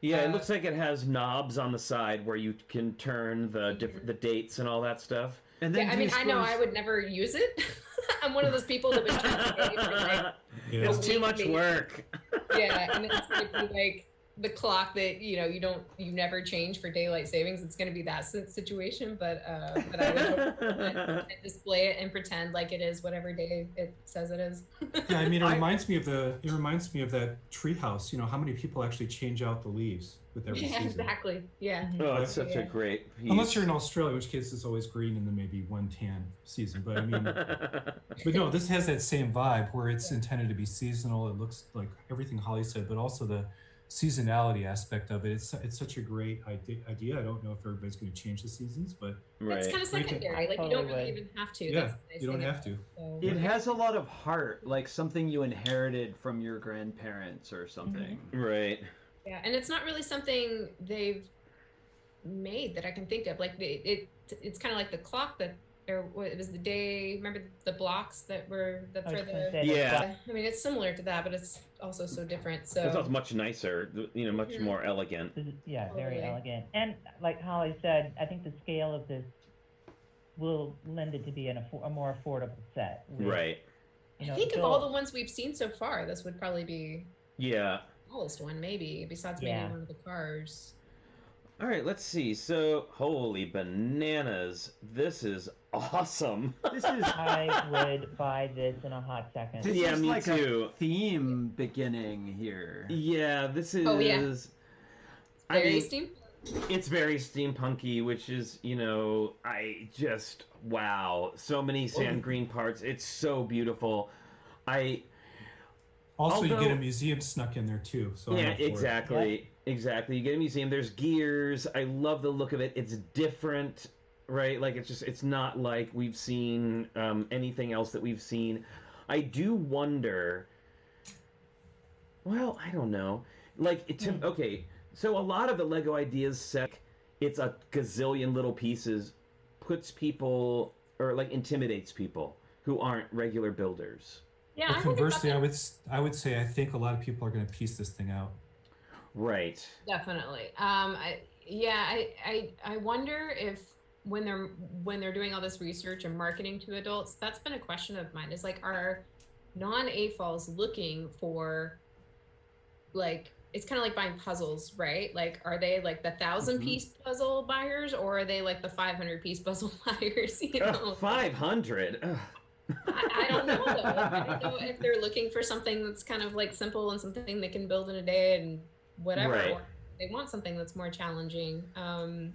Yeah, it looks like it has knobs on the side where you can turn the dates and all that stuff. And then I know I would never use it. I'm one of those people that would turn the date for like It's too much work. yeah, and it's gonna be like the clock that you never change for daylight savings. It's going to be that situation, but I would hope and display it and pretend like it is whatever day it says it is. Yeah, I mean, it reminds me of that treehouse. How many people actually change out the leaves with every season? Exactly. Yeah. Oh, it's such a great piece. Unless you're in Australia, in which case it's always green and then maybe one tan season. But I mean, but no, this has that same vibe where it's intended to be seasonal. It looks like everything Holly said, but also the seasonality aspect of it. It's such a great idea. I don't know if everybody's going to change the seasons, but it's kind of secondary. Like you don't really even have to. Yeah, That's the nice you don't thing have to. So. It has a lot of heart, like something you inherited from your grandparents or something. Right. Yeah, and it's not really something they've made that I can think of. Like it's kind of like the clock that, or it was the day. Remember the blocks that were for the. Yeah. I mean, it's similar to that, but it's also so different. So it sounds much nicer. Much more elegant. Yeah, very Totally. elegant. And like Holly said, I think the scale of this will lend it to be a more affordable set. Right. I think of all the ones we've seen so far, this would probably be the smallest one, maybe, besides maybe one of the cars. All right, let's see. So, holy bananas. This is awesome. I would buy this in a hot second. This Yeah, is me like too. A theme beginning here. Yeah, this is... Oh, yeah. Very steampunk. It's very steampunky, which is, wow. So many sand green parts. It's so beautiful. Also, you get a museum snuck in there too. So yeah, exactly. Exactly. You get a museum. There's gears. I love the look of it. It's different, right? Like it's not like we've seen anything else that we've seen. I do wonder. Well, I don't know. Okay. So a lot of the Lego ideas set, it's a gazillion little pieces, puts people or intimidates people who aren't regular builders. Yeah. But conversely, I would say I think a lot of people are going to piece this thing out. Right. Definitely. I wonder if when they're doing all this research and marketing to adults, that's been a question of mine. Is are non-AFOLs looking for it's kind of like buying puzzles, right? Are they the 1,000-piece puzzle buyers, or are they the 500-piece puzzle buyers? 500. I don't know though. I don't know if they're looking for something that's kind of simple and something they can build in a day and whatever. Right. Or they want something that's more challenging. I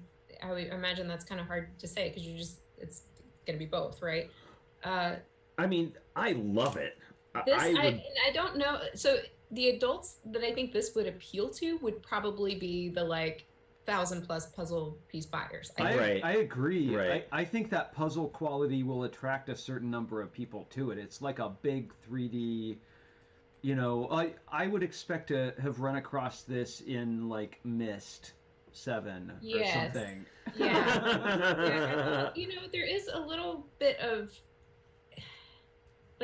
would imagine that's kind of hard to say because it's going to be both, right? I mean, I love it. I don't know. So the adults that I think this would appeal to would probably be the 1,000+ puzzle piece buyers. I agree. Right. I think that puzzle quality will attract a certain number of people to it. It's like a big 3D. I would expect to have run across this in Myst 7 or something. Yeah. There is a little bit of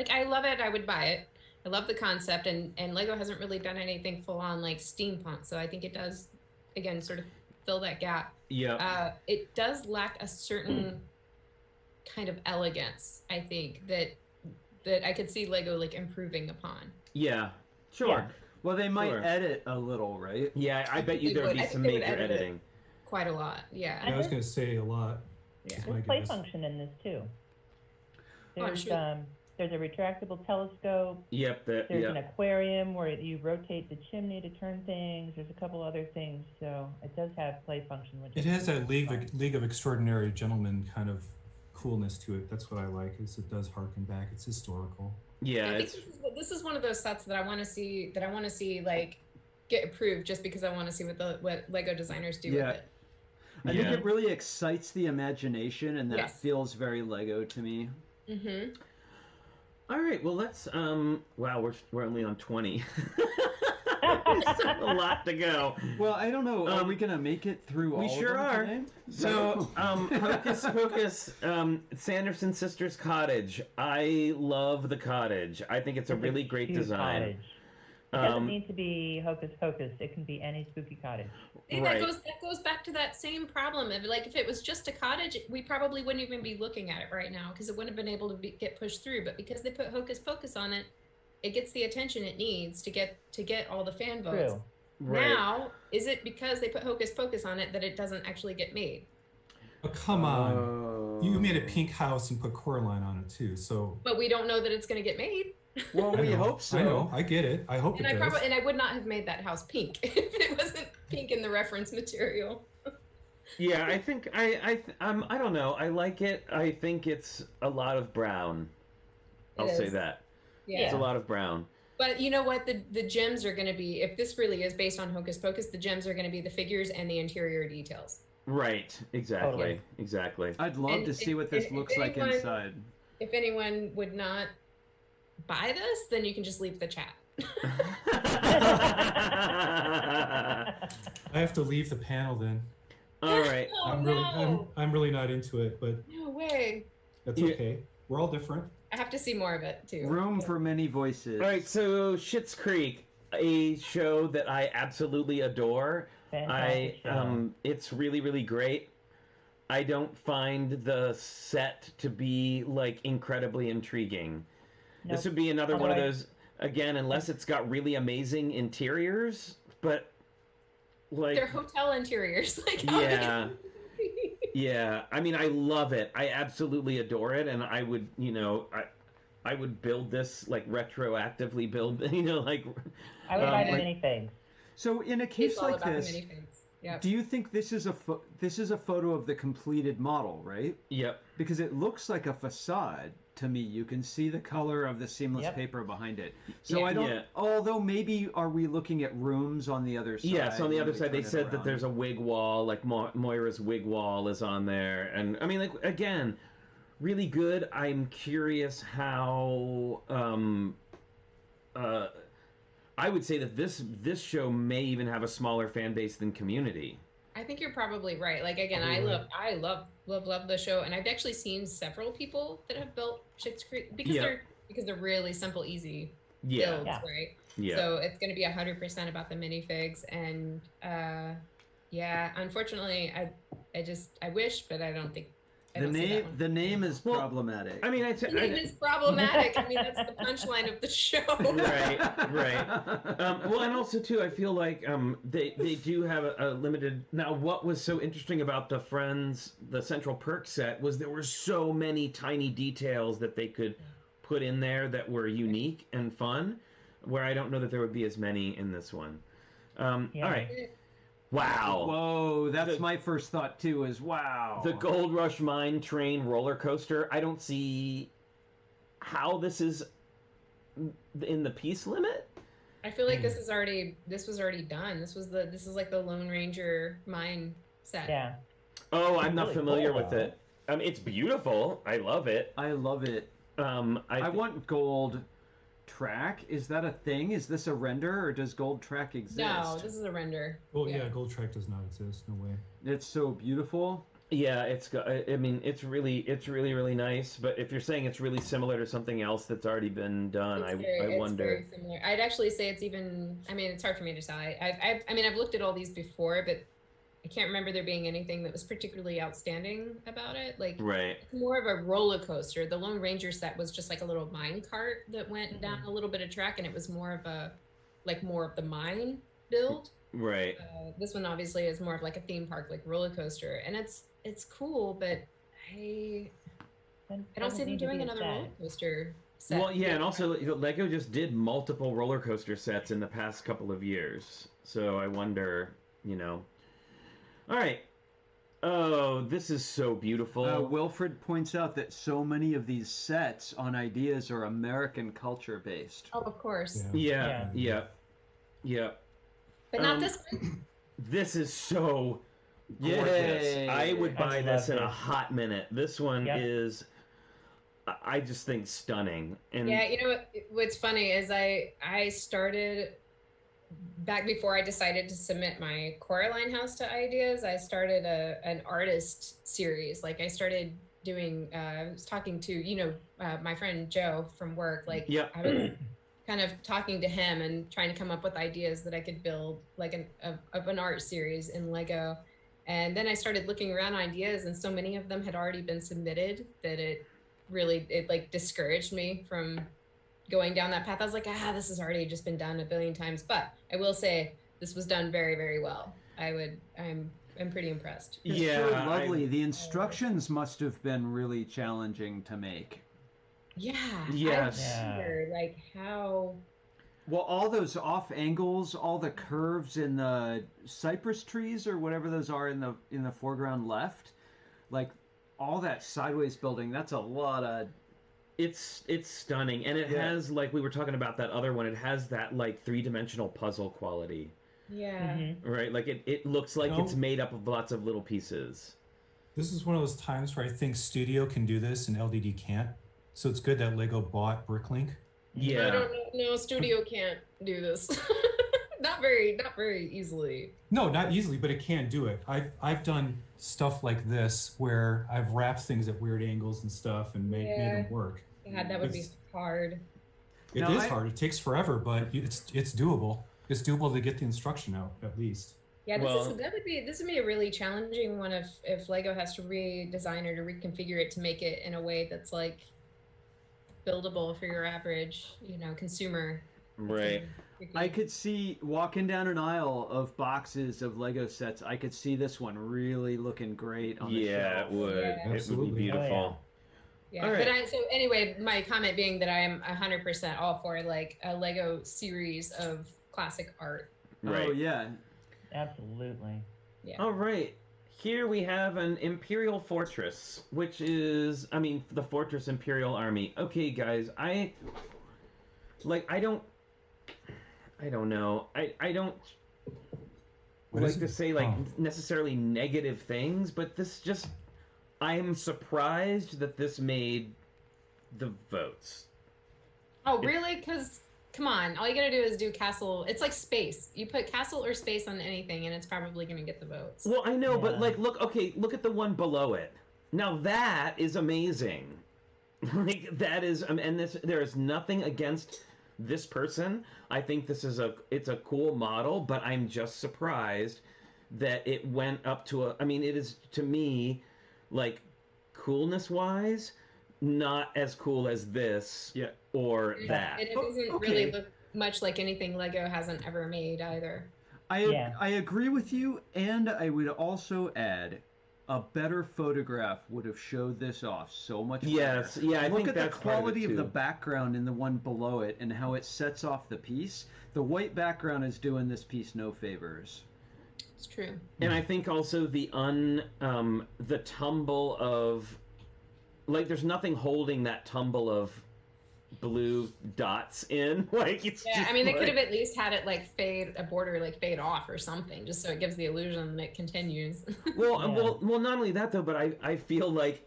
I love it. I would buy it. I love the concept, and Lego hasn't really done anything full on steampunk, so I think it does again sort of fill that gap. Yeah. It does lack a certain kind of elegance, I think, that I could see Lego improving upon. Yeah. Sure. Yeah. Well, they might edit a little, right? Yeah, I bet you there would be some major editing. Quite a lot. Yeah. I was going to say a lot. Yeah. There's play function in this too. There's sure. There's a retractable telescope. Yep. There's an aquarium where you rotate the chimney to turn things. There's a couple other things, so it does have play function. It has a League of Extraordinary Gentlemen kind of coolness to it. That's what I like. Is it does harken back. It's historical. Yeah. I think this is one of those sets that I want to see. Get approved just because I want to see what Lego designers do with it. I think it really excites the imagination, and that feels very Lego to me. Mm-hmm. All right, well, let's, wow, we're only on 20. There's a lot to go. Well, I don't know. Are we going to make it through all of them? We sure are. Today? So, Hocus Pocus, Sanderson Sisters Cottage. I love the cottage. I think it's a really great design. Cottage. It doesn't need to be Hocus Pocus. It can be any spooky cottage. See, that goes back to that same problem of if it was just a cottage, we probably wouldn't even be looking at it right now because it wouldn't have been able to get pushed through. But because they put Hocus Pocus on it, it gets the attention it needs to get all the fan votes. True. Right. Now, is it because they put Hocus Pocus on it that it doesn't actually get made? Oh, come on. You made a pink house and put Coraline on it too, so. But we don't know that it's going to get made. Well, we hope so. I know. I get it. I hope it does. And I would not have made that house pink if it wasn't pink in the reference material. Yeah, I think I don't know. I like it. I think it's a lot of brown. I'll say that. Yeah. It's a lot of brown. But you know what? The gems are going to be, if this really is based on Hocus Pocus, the gems are going to be the figures and the interior details. Right. Exactly. Totally. Exactly. I'd love to see what this looks like inside. If anyone would not buy this, then you can just leave the chat. I have to leave the panel then. All right. Oh, I'm really not into it, but no way. that's okay. We're all different. I have to see more of it too. Room for many voices. All right. So Schitt's Creek, a show that I absolutely adore. Fantastic show. It's really, really great. I don't find the set to be like incredibly intriguing. Nope. This would be another one of those, again, unless it's got really amazing interiors, but like They're hotel interiors. Like yeah. Yeah. I mean, I love it. I absolutely adore it, and I would, I would build this like retroactively build, like I would buy the minifigs. So in a case like this, Yep. do you think this is a photo of the completed model, right? Yep. Because it looks like a facade to me. You can see the color of the seamless Yep. paper behind it. So Yeah. I don't. Yeah. Although maybe are we looking at rooms on the other side? Yes, on the when other we side, they turn it said that around? there's a wig wall, like Moira's wig wall is on there, and I mean, like again, really good. I'm curious how. I would say that this show may even have a smaller fan base than Community. I think you're probably right. Like again, I love the show, and I've actually seen several people that have built Schitt's Creek because they're really simple, easy Yeah. builds, right? Yeah. So it's going to be 100% about the minifigs, and unfortunately, I wish, but I don't think. The name is problematic. I mean, The name is problematic. I mean, that's the punchline of the show. Right. Well, and also too, I feel like they do have a limited. Now, what was so interesting about the Friends, the Central Perk set, was there were so many tiny details that they could put in there that were unique and fun, where I don't know that there would be as many in this one. All right. Wow. Whoa, that's my first thought too, is wow. The Gold Rush Mine Train roller coaster. I don't see how this is in the piece limit. I feel like this was already done. This is like the Lone Ranger mine set. Yeah. Oh, I'm not really familiar cool, with it. It's beautiful. I love it. I love it. I want gold track. Is that a thing? Is this a render, or does gold track exist? No, this is a render. Oh yeah, gold track does not exist. No way. It's so beautiful. Yeah, it's got. I mean, it's really, really nice. But if you're saying it's really similar to something else that's already been done, I wonder. It's very similar. I'd actually say it's even. I mean, it's hard for me to tell. I've looked at all these before, but I can't remember there being anything that was particularly outstanding about it. Like, right. It's more of a roller coaster. The Lone Ranger set was just like a little mine cart that went down a little bit of track, and it was more of the mine build. Right. This one obviously is more of like a theme park, like roller coaster, and it's cool, but I don't see them doing another roller coaster set. Well, yeah, and also Lego just did multiple roller coaster sets in the past couple of years, so I wonder, All right. Oh, this is so beautiful. Wilfred points out that so many of these sets on ideas are American culture based. Oh, of course. Yeah. But not this one. This is so gorgeous. Yay. I would buy this in a this. hot minute. This one is, I just think, stunning. And yeah, what's funny is I started back before I decided to submit my Coraline House to ideas. I started an artist series. Like I started doing. I was talking to my friend Joe from work. Like I was kind of talking to him and trying to come up with ideas that I could build like an art series in Lego. And then I started looking around ideas, and so many of them had already been submitted that it like discouraged me from going down that path. I was like, this has already just been done a billion times. But I will say this was done very, very well. I'm pretty impressed. It's so lovely. The instructions must have been really challenging to make. Yeah. Yes. I wonder, like how. Well, all those off angles, all the curves in the cypress trees or whatever those are in the foreground left, like all that sideways building. That's a lot of It's stunning, and it has, like we were talking about that other one, it has that like 3-dimensional puzzle quality. Yeah. Right, like it looks like it's made up of lots of little pieces. This is one of those times where I think Studio can do this and LDD can't. So it's good that Lego bought Bricklink. Yeah. I don't know. No, Studio can't do this. not very easily. No, not easily, but it can do it. I've done stuff like this where I've wrapped things at weird angles and stuff and made them work. God, that would be hard. It is hard. It takes forever, but it's doable. It's doable to get the instruction out at least. Yeah, this would be a really challenging one if Lego has to redesign or to reconfigure it to make it in a way that's like buildable for your average, consumer. Right. I could see walking down an aisle of boxes of Lego sets. I could see this one really looking great on the shelf. Yeah, it would. Yeah. It would be beautiful. Yeah, all right. But so anyway, my comment being that I am 100% all for like a Lego series of classic art. Right. Oh yeah. Absolutely. Yeah. All right. Here we have an Imperial Fortress, which is, the Fortress Imperial Army. Okay, guys, I don't know. I don't like to say necessarily negative things, but this just, I am surprised that this made the votes. Oh, really? Because, come on, all you gotta do is do castle. It's like space. You put castle or space on anything, and it's probably gonna get the votes. Well, I know, but look at the one below it. Now that is amazing. That is, and there is nothing against this person. I think it's a cool model, but I'm just surprised that it went up to it is, to me, like, coolness wise, not as cool as this or that. And it doesn't really look much like anything Lego hasn't ever made either. I agree with you, and I would also add a better photograph would have showed this off so much better. Yes, yeah, I Look think at that's the quality part of it, the too. background in the one below it and how it sets off the piece. The white background is doing this piece no favors. It's true. And I think also the tumble of, like, there's nothing holding that tumble of blue dots in. Like, it's just they could have at least had it like fade off or something, just so it gives the illusion that it continues. Well, not only that though, but I feel like,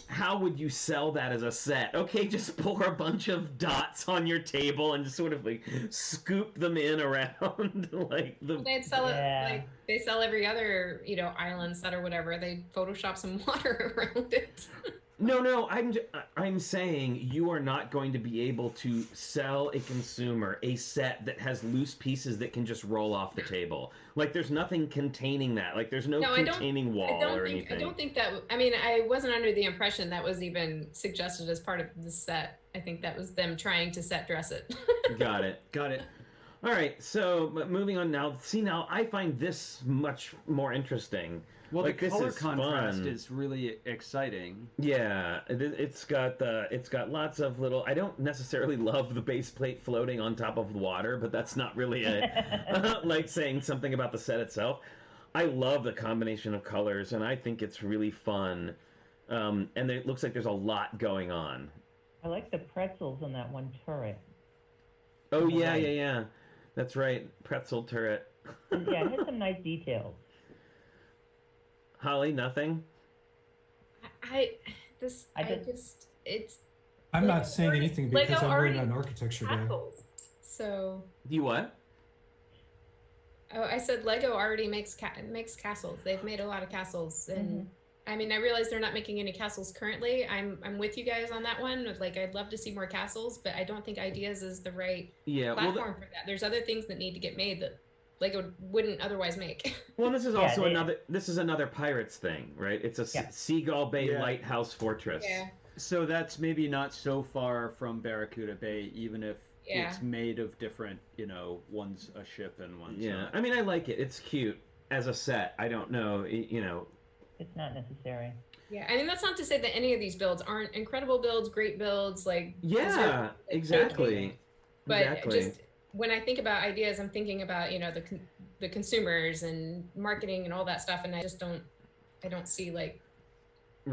how would you sell that as a set? Okay, just pour a bunch of dots on your table and just sort of like scoop them in around like the. They'd sell it like they sell every other island set or whatever. They Photoshop some water around it. No, I'm saying you are not going to be able to sell a consumer a set that has loose pieces that can just roll off the table. Like, there's nothing containing that. Like, there's no containing wall or anything. I don't think that. I wasn't under the impression that was even suggested as part of the set. I think that was them trying to set dress it. Got it. All right, so moving on now. See, now I find this much more interesting. Well, like, the color this is contrast fun. is really exciting. Yeah, it's got lots of little. I don't necessarily love the base plate floating on top of the water, but that's not really like saying something about the set itself. I love the combination of colors, and I think it's really fun. And it looks like there's a lot going on. I like the pretzels on that one turret. Oh yeah. That's right, pretzel turret. Yeah, it has some nice details. Holly, nothing? I'm not saying anything because I'm wearing an architecture day. So. You what? Oh, I said Lego already makes castles. They've made a lot of castles, and I realize they're not making any castles currently. I'm with you guys on that one. Like, I'd love to see more castles, but I don't think Ideas is the right platform for that. There's other things that need to get made that Lego wouldn't otherwise make. Well, this is also another Pirates thing, right? It's a Seagull Bay lighthouse fortress. Yeah. So that's maybe not so far from Barracuda Bay, even if it's made of different, one's a ship and one's I like it. It's cute as a set. I don't know, It's not necessary. Yeah, that's not to say that any of these builds aren't incredible builds, great builds, like exactly. But just when I think about Ideas, I'm thinking about the consumers and marketing and all that stuff, and I don't see like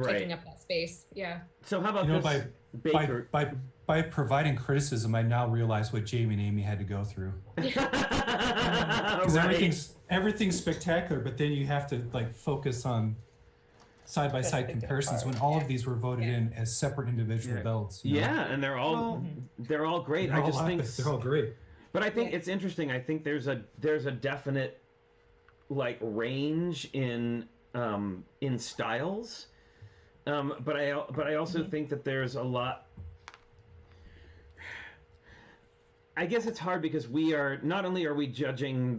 taking up that space. Yeah. So how about this? Baker? By providing criticism, I now realize what Jamie and Amy had to go through. Because everything's spectacular, but then you have to like focus on side-by-side comparisons when all of these were voted in as separate individual belts. Yeah, and they're all great. I just think they're all great. But I think it's interesting. I think there's a definite like range in styles, but I also think that there's a lot. I guess it's hard because we are not only are we judging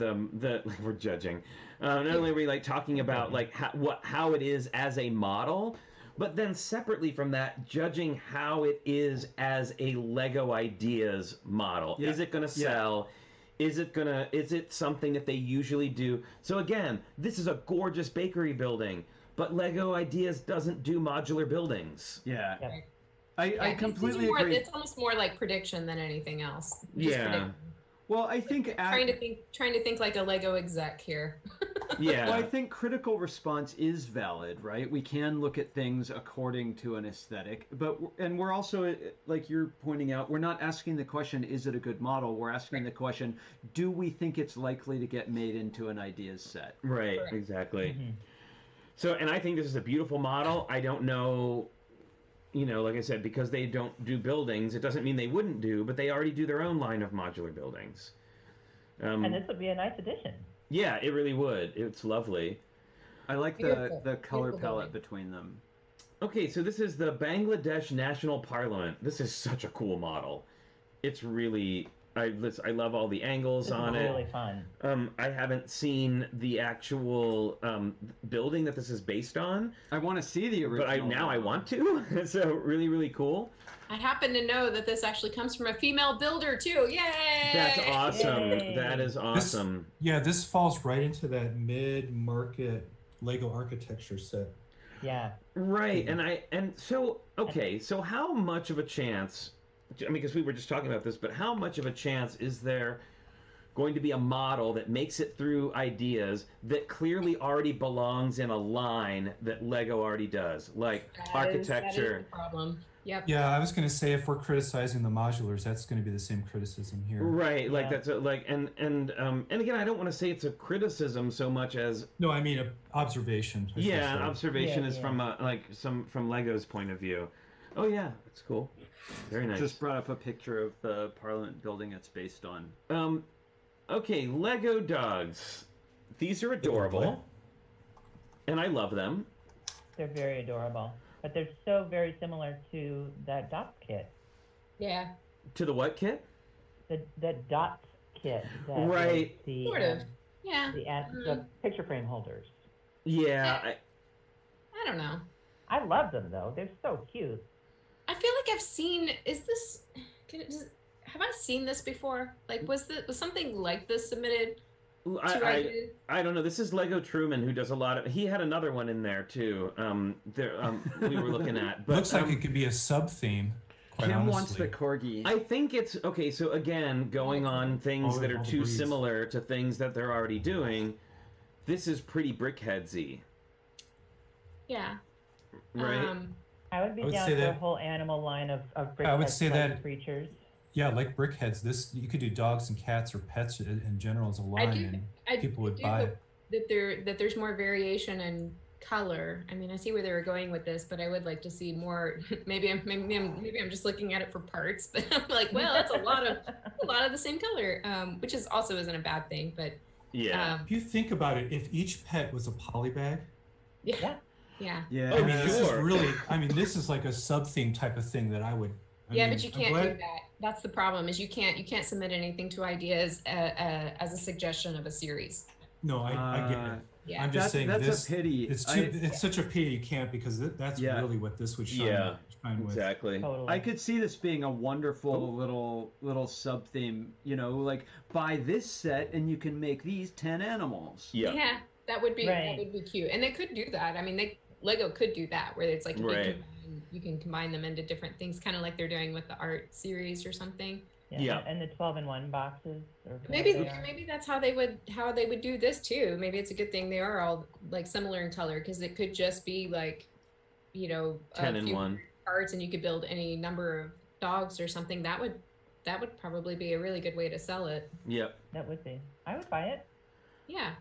we're judging, not only are we like talking about like how it is as a model, but then separately from that, judging how it is as a Lego Ideas model. Yeah. Is it going to sell? Yeah. Is it something that they usually do? So again, this is a gorgeous bakery building, but Lego Ideas doesn't do modular buildings. Yeah. Yep. I completely agree. It's almost more like prediction than anything else. Well, I think trying to think like a Lego exec here. Yeah. Well, I think critical response is valid, right? We can look at things according to an aesthetic, and we're also, like you're pointing out, we're not asking the question, is it a good model? We're asking the question, do we think it's likely to get made into an ideas set? Right. Correct. Exactly. Mm-hmm. So, and I think this is a beautiful model. I don't know. Like I said, because they don't do buildings, it doesn't mean they wouldn't do, but they already do their own line of modular buildings. And this would be a nice addition. Yeah, it really would. It's lovely. I like the color palette between them. Okay, so this is the Bangladesh National Parliament. This is such a cool model. It's really... I love all the angles on it. It's really fun. I haven't seen the actual building that this is based on. I want to see the original. But I want to. So really, really cool. I happen to know that this actually comes from a female builder too. Yay! That's awesome. Yay. That is awesome. This falls right into that mid-market Lego architecture set. Yeah. Right, so how much of a chance? I mean, because we were just talking about this, but how much of a chance is there going to be a model that makes it through ideas that clearly already belongs in a line that Lego already does, like architecture? That is the problem. Yep. Yeah, I was going to say if we're criticizing the modulars, that's going to be the same criticism here. Right, like that's and again, I don't want to say it's a criticism so much as no, I mean an observation. An observation is from from Lego's point of view. Oh yeah, that's cool. Very nice. Just brought up a picture of the Parliament building it's based on. Okay, Lego dogs. These are adorable, and I love them. They're very adorable, but they're so very similar to that Dots kit. Yeah. To the what kit? The Dots kit. Right. Sort of. Yeah. The picture frame holders. Yeah. I don't know. I love them though. They're so cute. I feel like I've seen. Have I seen this before? Like, was something like this submitted? I don't know. This is Lego Truman, who does a lot of. He had another one in there too. We were looking at. But, looks like it could be a sub theme. Kim wants the corgi. I think it's okay. So again, going on things that are too similar to things that they're already doing. This is pretty Brickheadsy. Yeah. Right. I would be down for a whole animal line of Brickheads. I would say that creatures. Yeah, like Brickheads. This you could do dogs and cats or pets in general as a line, and people would buy it. That there's more variation in color. I mean, I see where they were going with this, but I would like to see more. Maybe I'm just looking at it for parts, but I'm like, well, that's a lot of the same color, which also isn't a bad thing. But yeah, if you think about it, if each pet was a polybag, yeah. Oh, I mean, this is really. I mean, this is like a sub theme type of thing that I would. But you can't do that. That's the problem. Is you can't submit anything to ideas as a suggestion of a series. No, I get it. Yeah. I'm just saying that's a pity. It's such a pity you can't, because that's really what this would shine with. Exactly. Totally. I could see this being a wonderful little sub theme. Like buy this set and you can make these 10 animals. Yeah, that would be cute, and they could do that. I mean, Lego could do that, where it's like you can combine them into different things, kind of like they're doing with the art series or something. Yeah. And the 12-in-1 boxes. Maybe that's how they would do this too. Maybe it's a good thing they are all like similar in color, because it could just be like you know, 10 a in few one parts, and you could build any number of dogs or something, that would probably be a really good way to sell it. Yep. That would be. I would buy it. Yeah.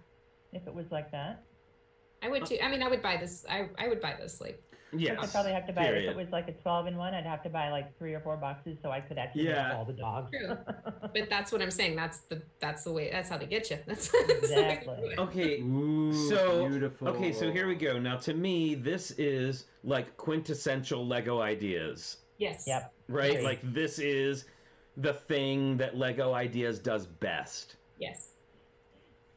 If it was like that. I would too. I mean, I would buy this. I would buy this. Like, yeah. I'd probably have to buy it. If it was like a 12-in-1, I'd have to buy like 3 or 4 boxes so I could actually have all the dogs. True. But that's what I'm saying. That's the way. That's how they get you. That's Exactly. Okay. Ooh, So beautiful. okay, so here we go. Now, to me, this is like quintessential Lego ideas. Yes. Yep. Right? Agreed. Like this is the thing that Lego Ideas does best. Yes.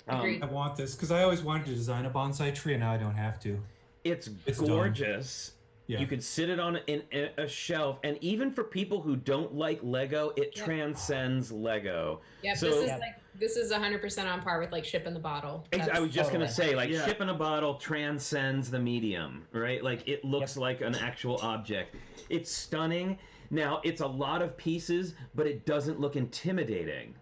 I want this because I always wanted to design a bonsai tree, and now I don't have to. It's It's gorgeous. Yeah. You could sit it on in a shelf, and even for people who don't like Lego, it transcends Lego. Yeah, So, this is 100% on par with like ship in the bottle. I was just gonna say, like, Yeah. ship in a bottle transcends the medium, right? Like, it looks like an actual object. It's stunning. Now, it's a lot of pieces, but it doesn't look intimidating.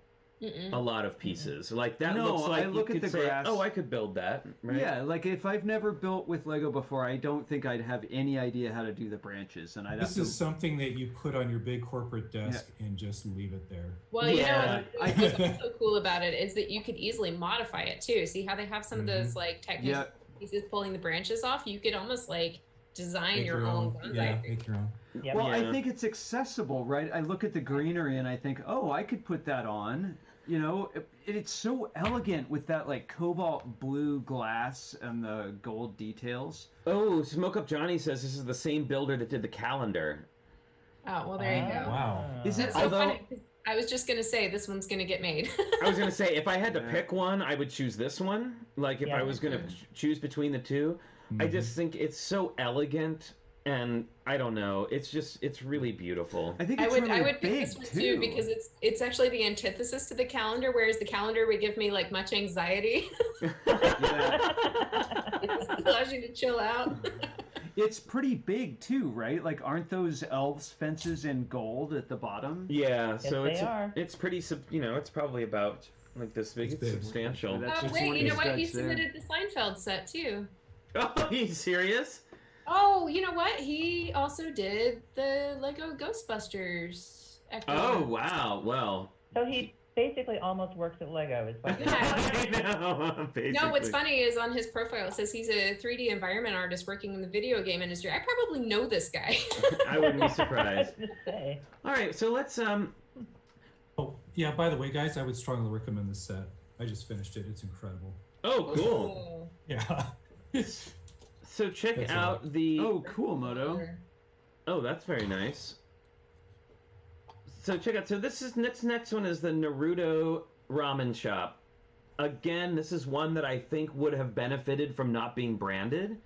A lot of pieces. Like, that looks like I look you at could the say, grass. oh, I could build that, right? Yeah, like if I've never built with Lego before, I don't think I'd have any idea how to do the branches, and This is something that you put on your big corporate desk and just leave it there. Well, Yeah. you know what's also cool about it is that you could easily modify it too. See how they have some of those like technical pieces pulling the branches off? You could almost like design Make your own bonsai tree. make your own. Yep. Well, I think it's accessible, right? I look at the greenery and I think, oh, I could put that on. You know, it's so elegant with that like cobalt blue glass and the gold details. Oh, Smoke Up Johnny says this is the same builder that did the calendar. Oh, well, there you go. Wow. Is it? That's so funny. I was just gonna say this one's gonna get made. I was gonna say if I had to pick one, I would choose this one. Like if I was gonna choose between the two, I just think it's so elegant, and I don't know. It's really beautiful. I think I it's would really pick big this one too because it's actually the antithesis to the calendar, whereas the calendar would give me like much anxiety. It allows you to chill out. It's pretty big too, right? Like, aren't those elves fences in gold at the bottom? Yeah, Yes, so they are. it's pretty it's probably about like this big. It's substantial. That's just Wait, one you know of what? these He guys there. submitted the Seinfeld set too. Oh, are you serious? Oh, you know what? He also did the Lego Ghostbusters. Oh wow! Well, So he basically almost works at Lego. Is what I know. Basically. No, what's funny is on his profile it says he's a 3D environment artist working in the video game industry. I probably know this guy. I wouldn't be surprised. to say. All right, so let's Oh, yeah, by the way, guys, I would strongly recommend this set. I just finished it. It's incredible. Oh, cool. Yeah. So check That's out the. Oh, cool, Moto. Oh, that's very nice. So check out. So this is next one is the Naruto Ramen Shop. Again, this is one that I think would have benefited from not being branded.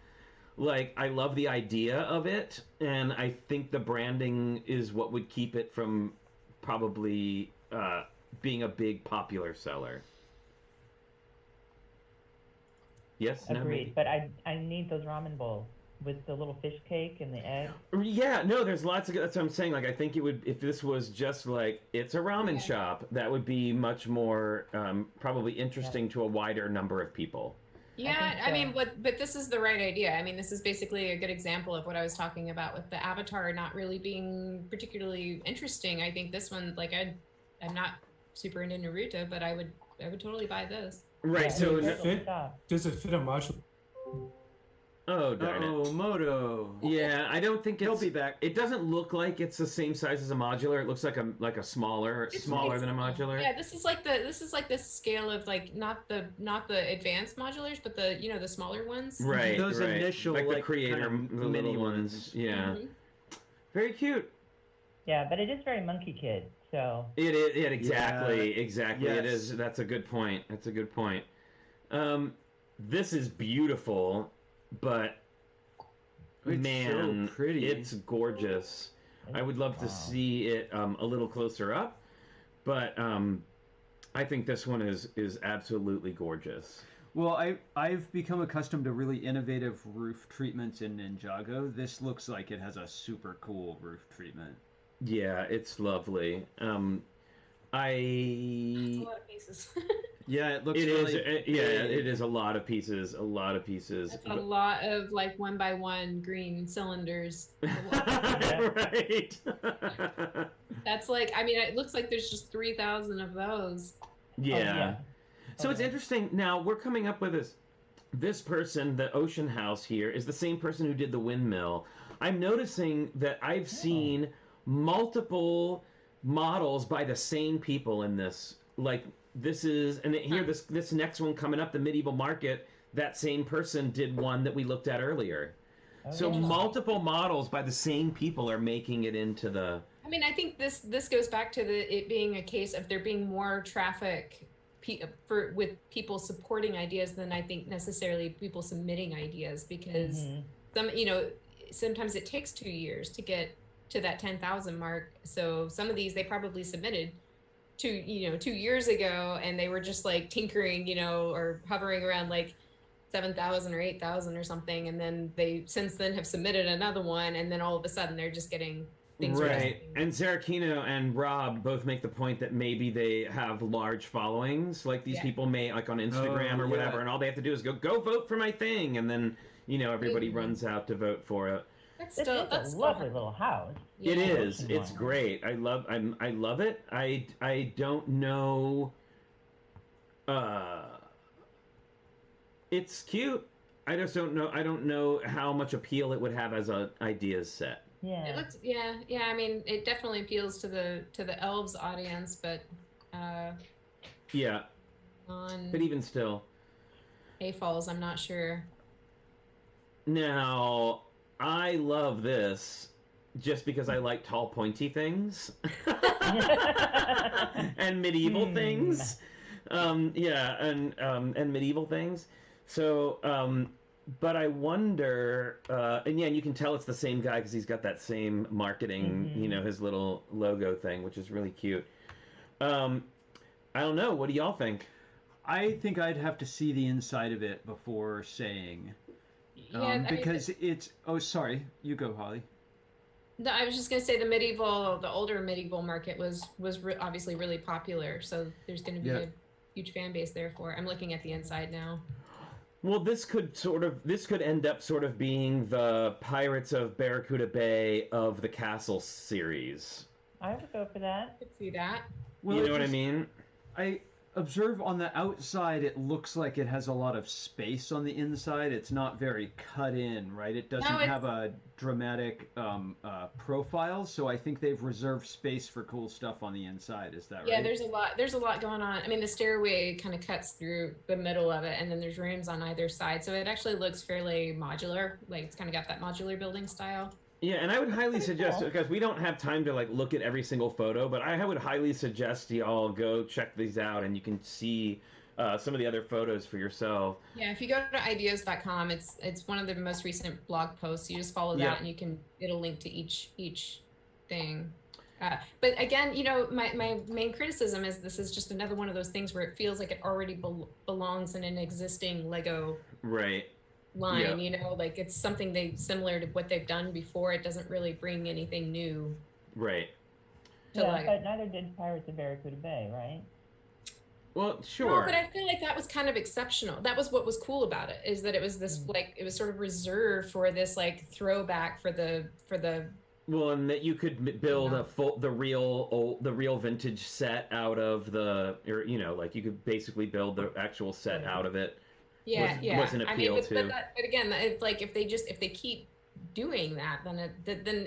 Like, I love the idea of it, and I think the branding is what would keep it from probably being a big popular seller. Yes? No, Agreed. maybe? But I need those ramen bowls with the little fish cake and the egg. Yeah, no, there's lots of. That's what I'm saying. Like, I think it would, if this was just like it's a ramen shop, that would be much more probably interesting to a wider number of people. Yeah, I I think mean, but this is the right idea. I mean, this is basically a good example of what I was talking about with the avatar not really being particularly interesting. I think this one, like, I'm not super into Naruto, but I would totally buy this. Right. Yeah, So. it's fit- soft. Does it fit a modular? Oh darn it. Oh, Moto. Yeah, I don't think He'll it's. be back. It doesn't look like it's the same size as a modular. It looks like a smaller than a modular. Yeah, this is like the scale of like not the advanced modulars, but the the smaller ones. Right. Those right. initial, like the like, creator, kind of the mini little ones. ones. Yeah. Mhm. Very cute. Yeah, but it is very monkey kid. So It exactly. It Yes. is. That's a good point. This is beautiful, but It's man, so pretty. it's gorgeous. I would love to Wow. see it a little closer up, but I think this one is absolutely gorgeous. Well, I've become accustomed to really innovative roof treatments in Ninjago. This looks like it has a super cool roof treatment. Yeah, it's lovely. That's a lot of pieces. Yeah, it looks It really is. It is a lot of pieces. A lot of pieces. That's a lot of like 1x1 green cylinders. Right. That's like, I mean, it looks like there's just 3,000 of those. Yeah. So it's interesting. Now we're coming up with this person, the Ocean House here, is the same person who did the windmill. I'm noticing that I've seen multiple models by the same people in this. Like this is, and here this next one coming up, the medieval market. That same person did one that we looked at earlier. So multiple models by the same people are making it into the. I mean, I think this goes back to it being a case of there being more traffic with people supporting ideas than I think necessarily people submitting ideas, because sometimes it takes 2 years to get to that 10,000 mark. So some of these they probably submitted 2 years ago, and they were just like tinkering, or hovering around like 7,000 or 8,000 or something, and then they since then have submitted another one, and then all of a sudden they're just getting things right. And Zarakino and Rob both make the point that maybe they have large followings, like these people may, like on Instagram or whatever, and all they have to do is go vote for my thing, and then everybody runs out to vote for it. That's a lovely little house. Yeah. It is. It's great. I love it. I don't know. It's cute. I just don't know. I don't know how much appeal it would have as an ideas set. Yeah. It looks, yeah. I mean, it definitely appeals to the elves audience, but yeah. But even still, A-Falls, I'm not sure. Now, I love this just because I like tall, pointy things and medieval things. And medieval things. So, but I wonder, and you can tell it's the same guy because he's got that same marketing, his little logo thing, which is really cute. I don't know. What do y'all think? I think I'd have to see the inside of it before saying. Because it's... Oh, sorry. You go, Holly. No, I was just going to say the older medieval market was obviously really popular, so there's going to be a huge fan base there for it. I'm looking at the inside now. Well, this could end up sort of being the Pirates of Barracuda Bay of the Castle series. I would go for that. I could see that. Well, you know what I mean? I observe on the outside, it looks like it has a lot of space on the inside. It's not very cut in, right? It doesn't have a dramatic profile, so I think they've reserved space for cool stuff on the inside. Is that right? Yeah, there's a lot going on. I mean, the stairway kind of cuts through the middle of it, and then there's rooms on either side, so it actually looks fairly modular. Like, it's kind of got that modular building style. Yeah, and I would highly suggest, because we don't have time to look at every single photo, but I would highly suggest y'all go check these out, and you can see some of the other photos for yourself. Yeah, if you go to ideas.com, it's one of the most recent blog posts. You just follow that, and it'll link to each thing. But again, my main criticism is this is just another one of those things where it feels like it already belongs in an existing Lego. Right. Line, like it's something similar to what they've done before. It doesn't really bring anything new. Right. But neither did Pirates of Barracuda Bay, right? Well, sure. No, but I feel like that was kind of exceptional. That was what was cool about it, is that it was this it was sort of reserved for this throwback for the. Well, and that you could build the real vintage set out of you could basically build the actual set out of it. Was an appeal to. But again, it's like if they keep doing that, then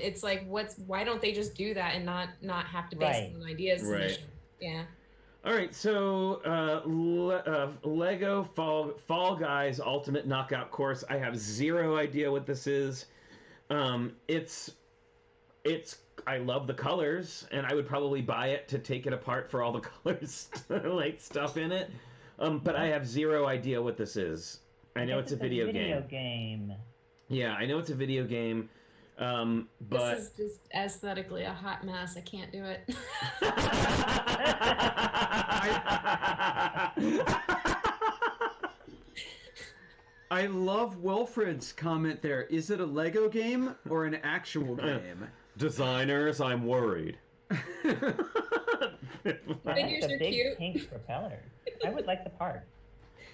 it's like why don't they just do that and not have to base it on ideas? Right. Yeah. All right. So Lego Fall Guys Ultimate Knockout Course. I have zero idea what this is. It's. I love the colors, and I would probably buy it to take it apart for all the colors, stuff in it. But I have zero idea what this is. I know it's a video game. Yeah, I know it's a video game. But this is just aesthetically a hot mess. I can't do it. I love Wilfred's comment there. Is it a Lego game or an actual game? Designers, I'm worried. Figures the are big cute. pink propeller. I would like the parts.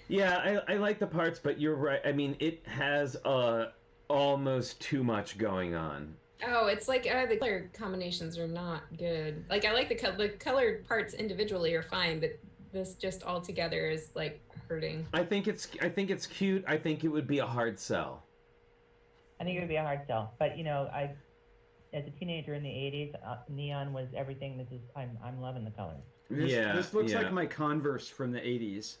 Yeah, I like the parts, but you're right. I mean, it has almost too much going on. Oh, it's like the color combinations are not good. Like I like the colored parts individually are fine, but this just all together is like hurting. I think it's cute. I think it would be a hard sell. I think it would be a hard sell, but you know, as a teenager in the '80s, neon was everything. I'm loving the colors. This looks like my Converse from the '80s.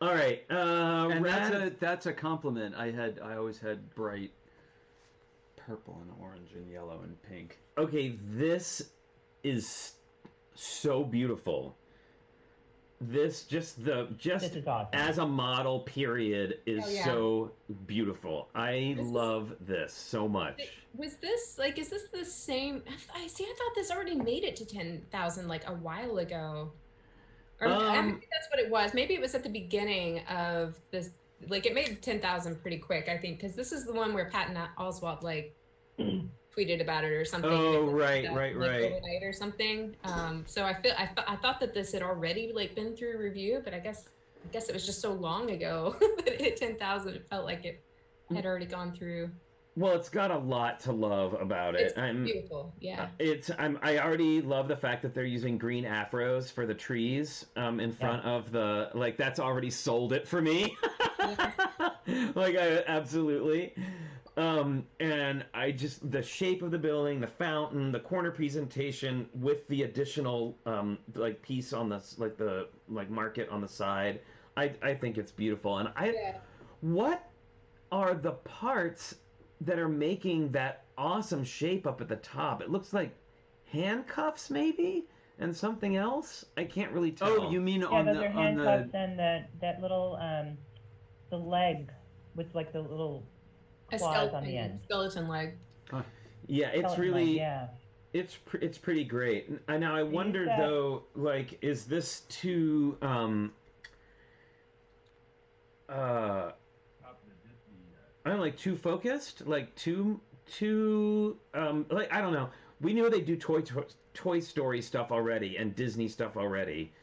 All right, and that's a compliment. I always had bright purple and orange and yellow and pink. Okay, this is so beautiful. This is awesome. As a model period is so beautiful. I love this so much. Was this like, is this the same? I thought this already made it to 10,000 like a while ago. Or I think that's what it was. Maybe it was at the beginning of this. Like it made 10,000 pretty quick, I think, because this is the one where Patton Oswalt like tweeted about it or something. Oh, right. Overnight or something. So I thought that this had already like been through review, but I guess it was just so long ago that it hit 10,000. It felt like it had already gone through. Well, it's got a lot to love about it. It's beautiful, yeah. I already love the fact that they're using green afros for the trees in front of the, like, that's already sold it for me. Like, absolutely. And I just, the shape of the building, the fountain, the corner presentation with the additional like piece on the, like the, like market on the side, I think it's beautiful. And what are the parts that are making that awesome shape up at the top? It looks like handcuffs maybe and something else. I can't really tell. Oh, you mean on those the are handcuffs and that little the leg with like the little claws on the end. Skeleton leg. Huh. Yeah, it's Skeleton really leg, it's pretty great. Now I wonder though, like, is this too I don't like too focused, like too like, I don't know. We knew they do Toy Story stuff already and Disney stuff already.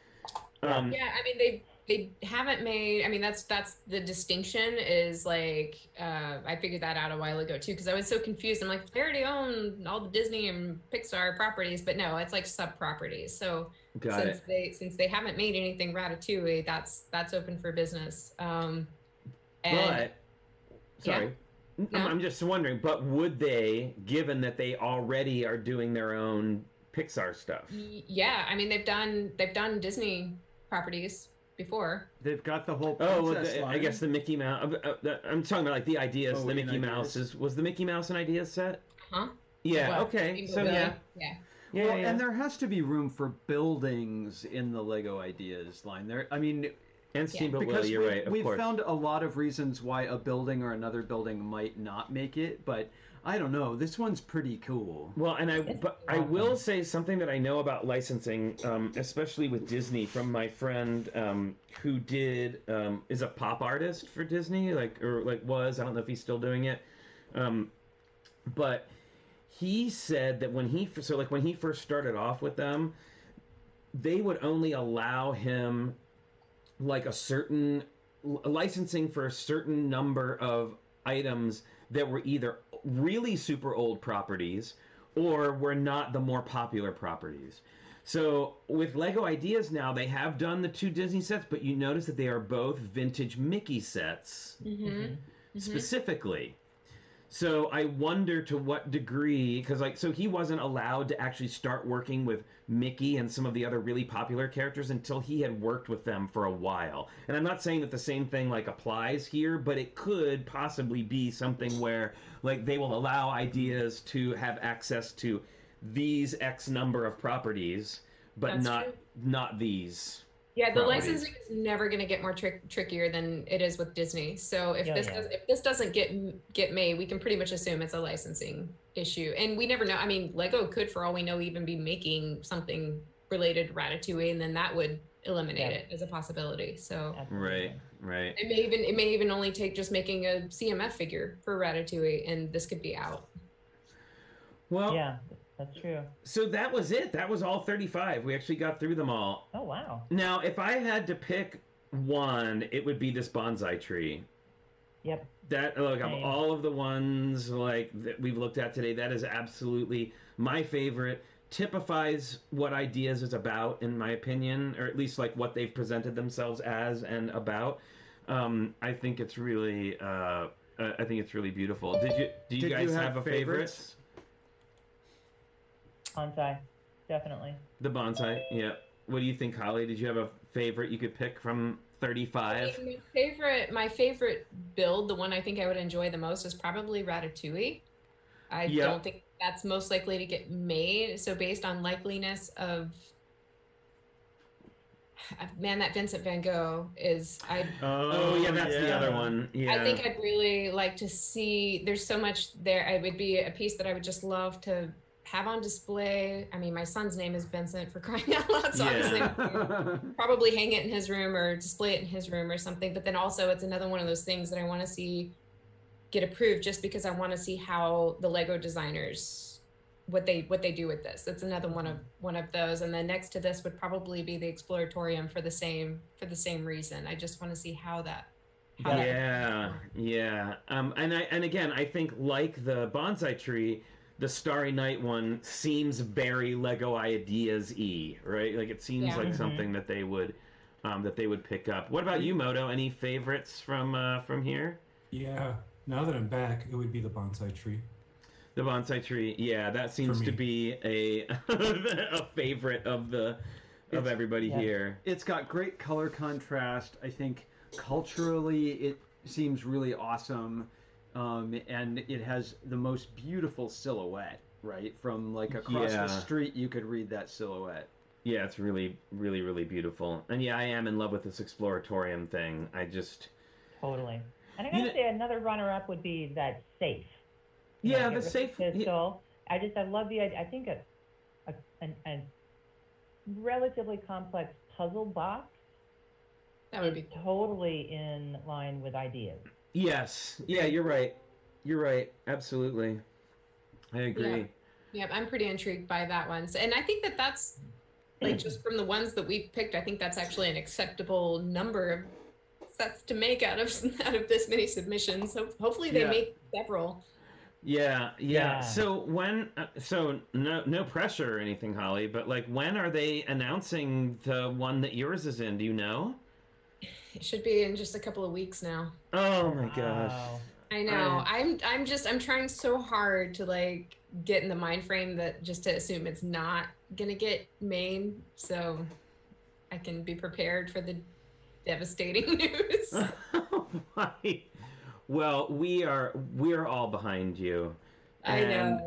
Yeah, I mean they haven't made. I mean that's the distinction is like I figured that out a while ago too because I was so confused. I'm like, they already own all the Disney and Pixar properties, but no, it's like sub properties. So since they haven't made anything Ratatouille, that's open for business. Sorry. Yeah. I'm just wondering, but would they, given that they already are doing their own Pixar stuff? Yeah, I mean they've done Disney properties before. They've got the whole princess line. I guess the Mickey Mouse. I'm talking about like the ideas. The Mickey Mouse was the Mickey Mouse an ideas set? Huh? Yeah. Well, okay. So yeah. Well, and there has to be room for buildings in the Lego Ideas line. There, I mean. And Steamboat Willie, you're right, of course. We've found a lot of reasons why a building or another building might not make it, but I don't know. This one's pretty cool. Well, and I will say something that I know about licensing, especially with Disney, from my friend who is a pop artist for Disney, was. I don't know if he's still doing it, but he said that when he first started off with them, they would only allow him like a certain licensing for a certain number of items that were either really super old properties or were not the more popular properties. So with Lego Ideas now, they have done the 2 Disney sets, but you notice that they are both vintage Mickey sets specifically. So I wonder to what degree, because so he wasn't allowed to actually start working with Mickey and some of the other really popular characters until he had worked with them for a while. And I'm not saying that the same thing applies here, but it could possibly be something where they will allow Ideas to have access to these X number of properties, but not these. Yeah, the licensing is never going to get more trickier than it is with Disney. So if this doesn't get made, we can pretty much assume it's a licensing issue. And we never know. I mean, Lego could, for all we know, even be making something related to Ratatouille, and then that would eliminate it as a possibility. So right. It may even only take just making a CMF figure for Ratatouille, and this could be out. Well, Yeah, that's true. so that was it. That was all 35. We actually got through them all. Oh, wow. Now, if I had to pick one, it would be this bonsai tree. Yep. That, look, of Same. all of the ones like that we've looked at today, that is absolutely my favorite. Typifies what Ideas is about, in my opinion, or at least like what they've presented themselves as and about. I think it's really, beautiful. Did you guys have a favorite? Bonsai, definitely. The bonsai, yeah. What do you think, Holly? Did you have a favorite you could pick from 35? My favorite build, the one I think I would enjoy the most, is probably Ratatouille. I don't think that's most likely to get made. So based on likeliness of, man, that Vincent van Gogh is, that's the other one. Yeah. I think I'd really like to see, there's so much there. It would be a piece that I would just love to have on display. I mean, my son's name is Vincent, for crying out loud, so obviously probably hang it in his room or display it in his room or something. But then also it's another one of those things that I want to see get approved, just because I want to see how the Lego designers, what they do with this. That's another one of those. And then next to this would probably be the Exploratorium for the same reason. I just want to see how that. Yeah. And again, I think like the bonsai tree, the Starry Night one seems very Lego Ideas-y, right? Like it seems like something that they would pick up. What about you, Moto? Any favorites from here? Yeah. Now that I'm back, it would be the bonsai tree. The bonsai tree, yeah, that seems to be a favorite of everybody here. It's got great color contrast. I think culturally it seems really awesome, and it has the most beautiful silhouette. Right from like across the street, you could read that silhouette. Yeah, it's really, really, really beautiful. And yeah, I am in love with this Exploratorium thing. I just totally. And I gotta say, another runner-up would be that safe. The safe pistol. I love the idea. I think a relatively complex puzzle box. That would be totally in line with Ideas. Yes. Yeah, you're right. You're right. Absolutely. I agree. Yeah, I'm pretty intrigued by that one. So, and I think that's like, just from the ones that we've picked, I think that's actually an acceptable number of sets to make out of this many submissions. So hopefully they make several. Yeah. So no pressure or anything, Holly, but like, when are they announcing the one that yours is in? Do you know? It should be in just a couple of weeks now. Oh my gosh. I know. I'm trying so hard to like get in the mind frame that just to assume it's not gonna get made, so I can be prepared for the devastating news. Right. Well, we're all behind you. I know.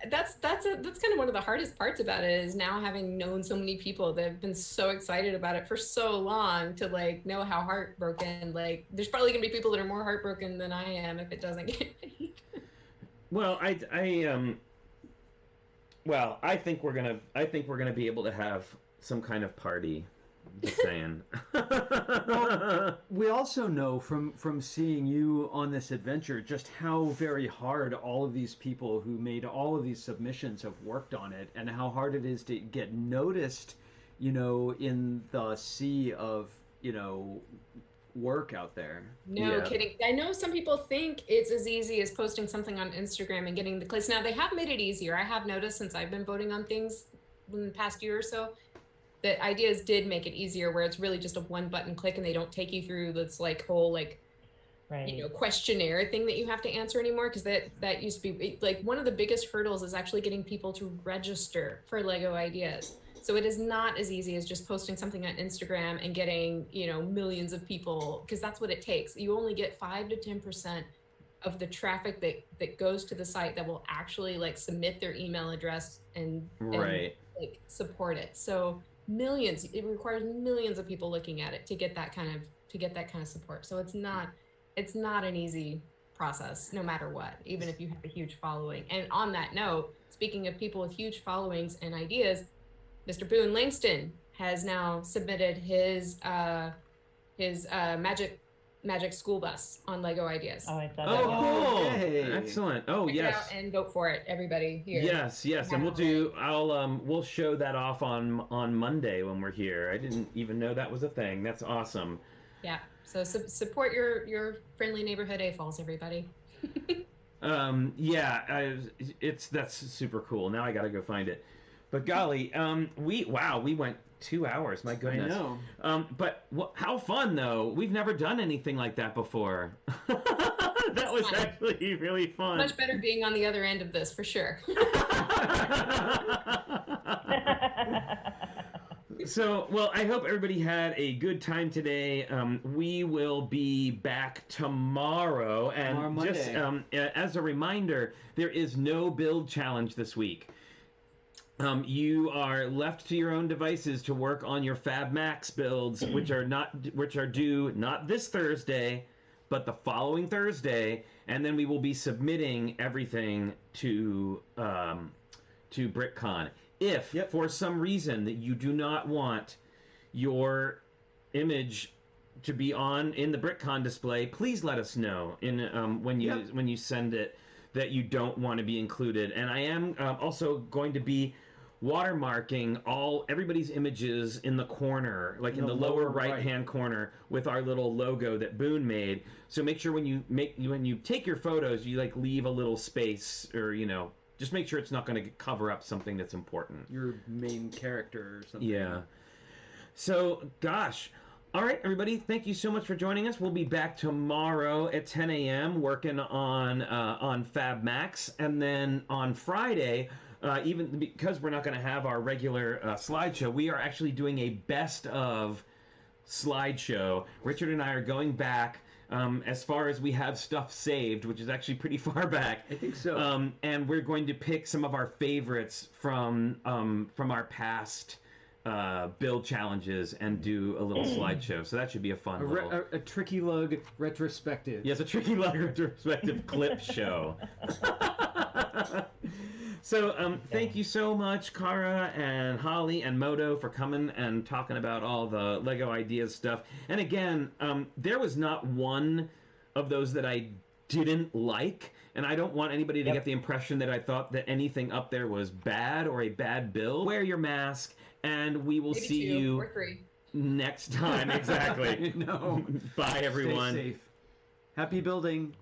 That's kind of one of the hardest parts about it, is now having known so many people that have been so excited about it for so long, to like know how heartbroken. Like, there's probably gonna be people that are more heartbroken than I am if it doesn't get made. Well, I think we're gonna be able to have some kind of party. Just saying. Well, we also know from seeing you on this adventure just how very hard all of these people who made all of these submissions have worked on it, and how hard it is to get noticed, in the sea of, work out there. No kidding. I know some people think it's as easy as posting something on Instagram and getting the clicks. Now, they have made it easier. I have noticed since I've been voting on things in the past year or so, that Ideas did make it easier, where it's really just a one button click and they don't take you through this like whole questionnaire thing that you have to answer anymore, because that used to be like one of the biggest hurdles, is actually getting people to register for Lego Ideas. So it is not as easy as just posting something on Instagram and getting, millions of people, because that's what it takes. You only get 5 to 10% of the traffic that goes to the site that will actually like submit their email address and like support it. So it requires millions of people looking at it to get that kind of support. So it's not an easy process, no matter what, even if you have a huge following. And on that note, speaking of people with huge followings and ideas, Mr. Boone Langston has now submitted his magic Magic School Bus on Lego Ideas. Oh, I thought Oh, that. cool! Yay. Excellent. Oh, Check it yes. out and vote for it, everybody here. Yes, and we'll show that off on Monday when we're here. I didn't even know that was a thing. That's awesome. Yeah. So support your friendly neighborhood A-Falls, everybody. That's super cool. Now I got to go find it. But golly, we went 2 hours. My goodness. I know. But how fun though. We've never done anything like that before. That was fun. Actually really fun. Much better being on the other end of this, for sure. So, well, I hope everybody had a good time today. We will be back tomorrow. And just as a reminder, there is no build challenge this week. You are left to your own devices to work on your Fab Max builds, which are due not this Thursday, but the following Thursday, and then we will be submitting everything to BrickCon. If for some reason that you do not want your image to be in the BrickCon display, please let us know when you send it that you don't want to be included. And I am also going to be watermarking everybody's images in the corner, like in the lower right hand corner, with our little logo that Boone made. So make sure when you take your photos, you leave a little space, or just make sure it's not going to cover up something that's important. Your main character or something. Yeah. So, gosh. All right, everybody, thank you so much for joining us. We'll be back tomorrow at 10 a.m. working on Fab Max. And then on Friday, even because we're not going to have our regular slideshow, we are actually doing a best of slideshow. Richard and I are going back as far as we have stuff saved, which is actually pretty far back. I think so. And we're going to pick some of our favorites from our past build challenges and do a little slideshow. So that should be a fun a Tricky Lug retrospective. Yes, a Tricky Lug retrospective clip show. So thank you so much, Kara and Holly and Moto, for coming and talking about all the Lego Ideas stuff. And again, there was not one of those that I didn't like, and I don't want anybody to get the impression that I thought that anything up there was bad or a bad build. Wear your mask, and we will see you or 3 next time. Exactly. No. Bye, everyone. Stay safe. Happy building.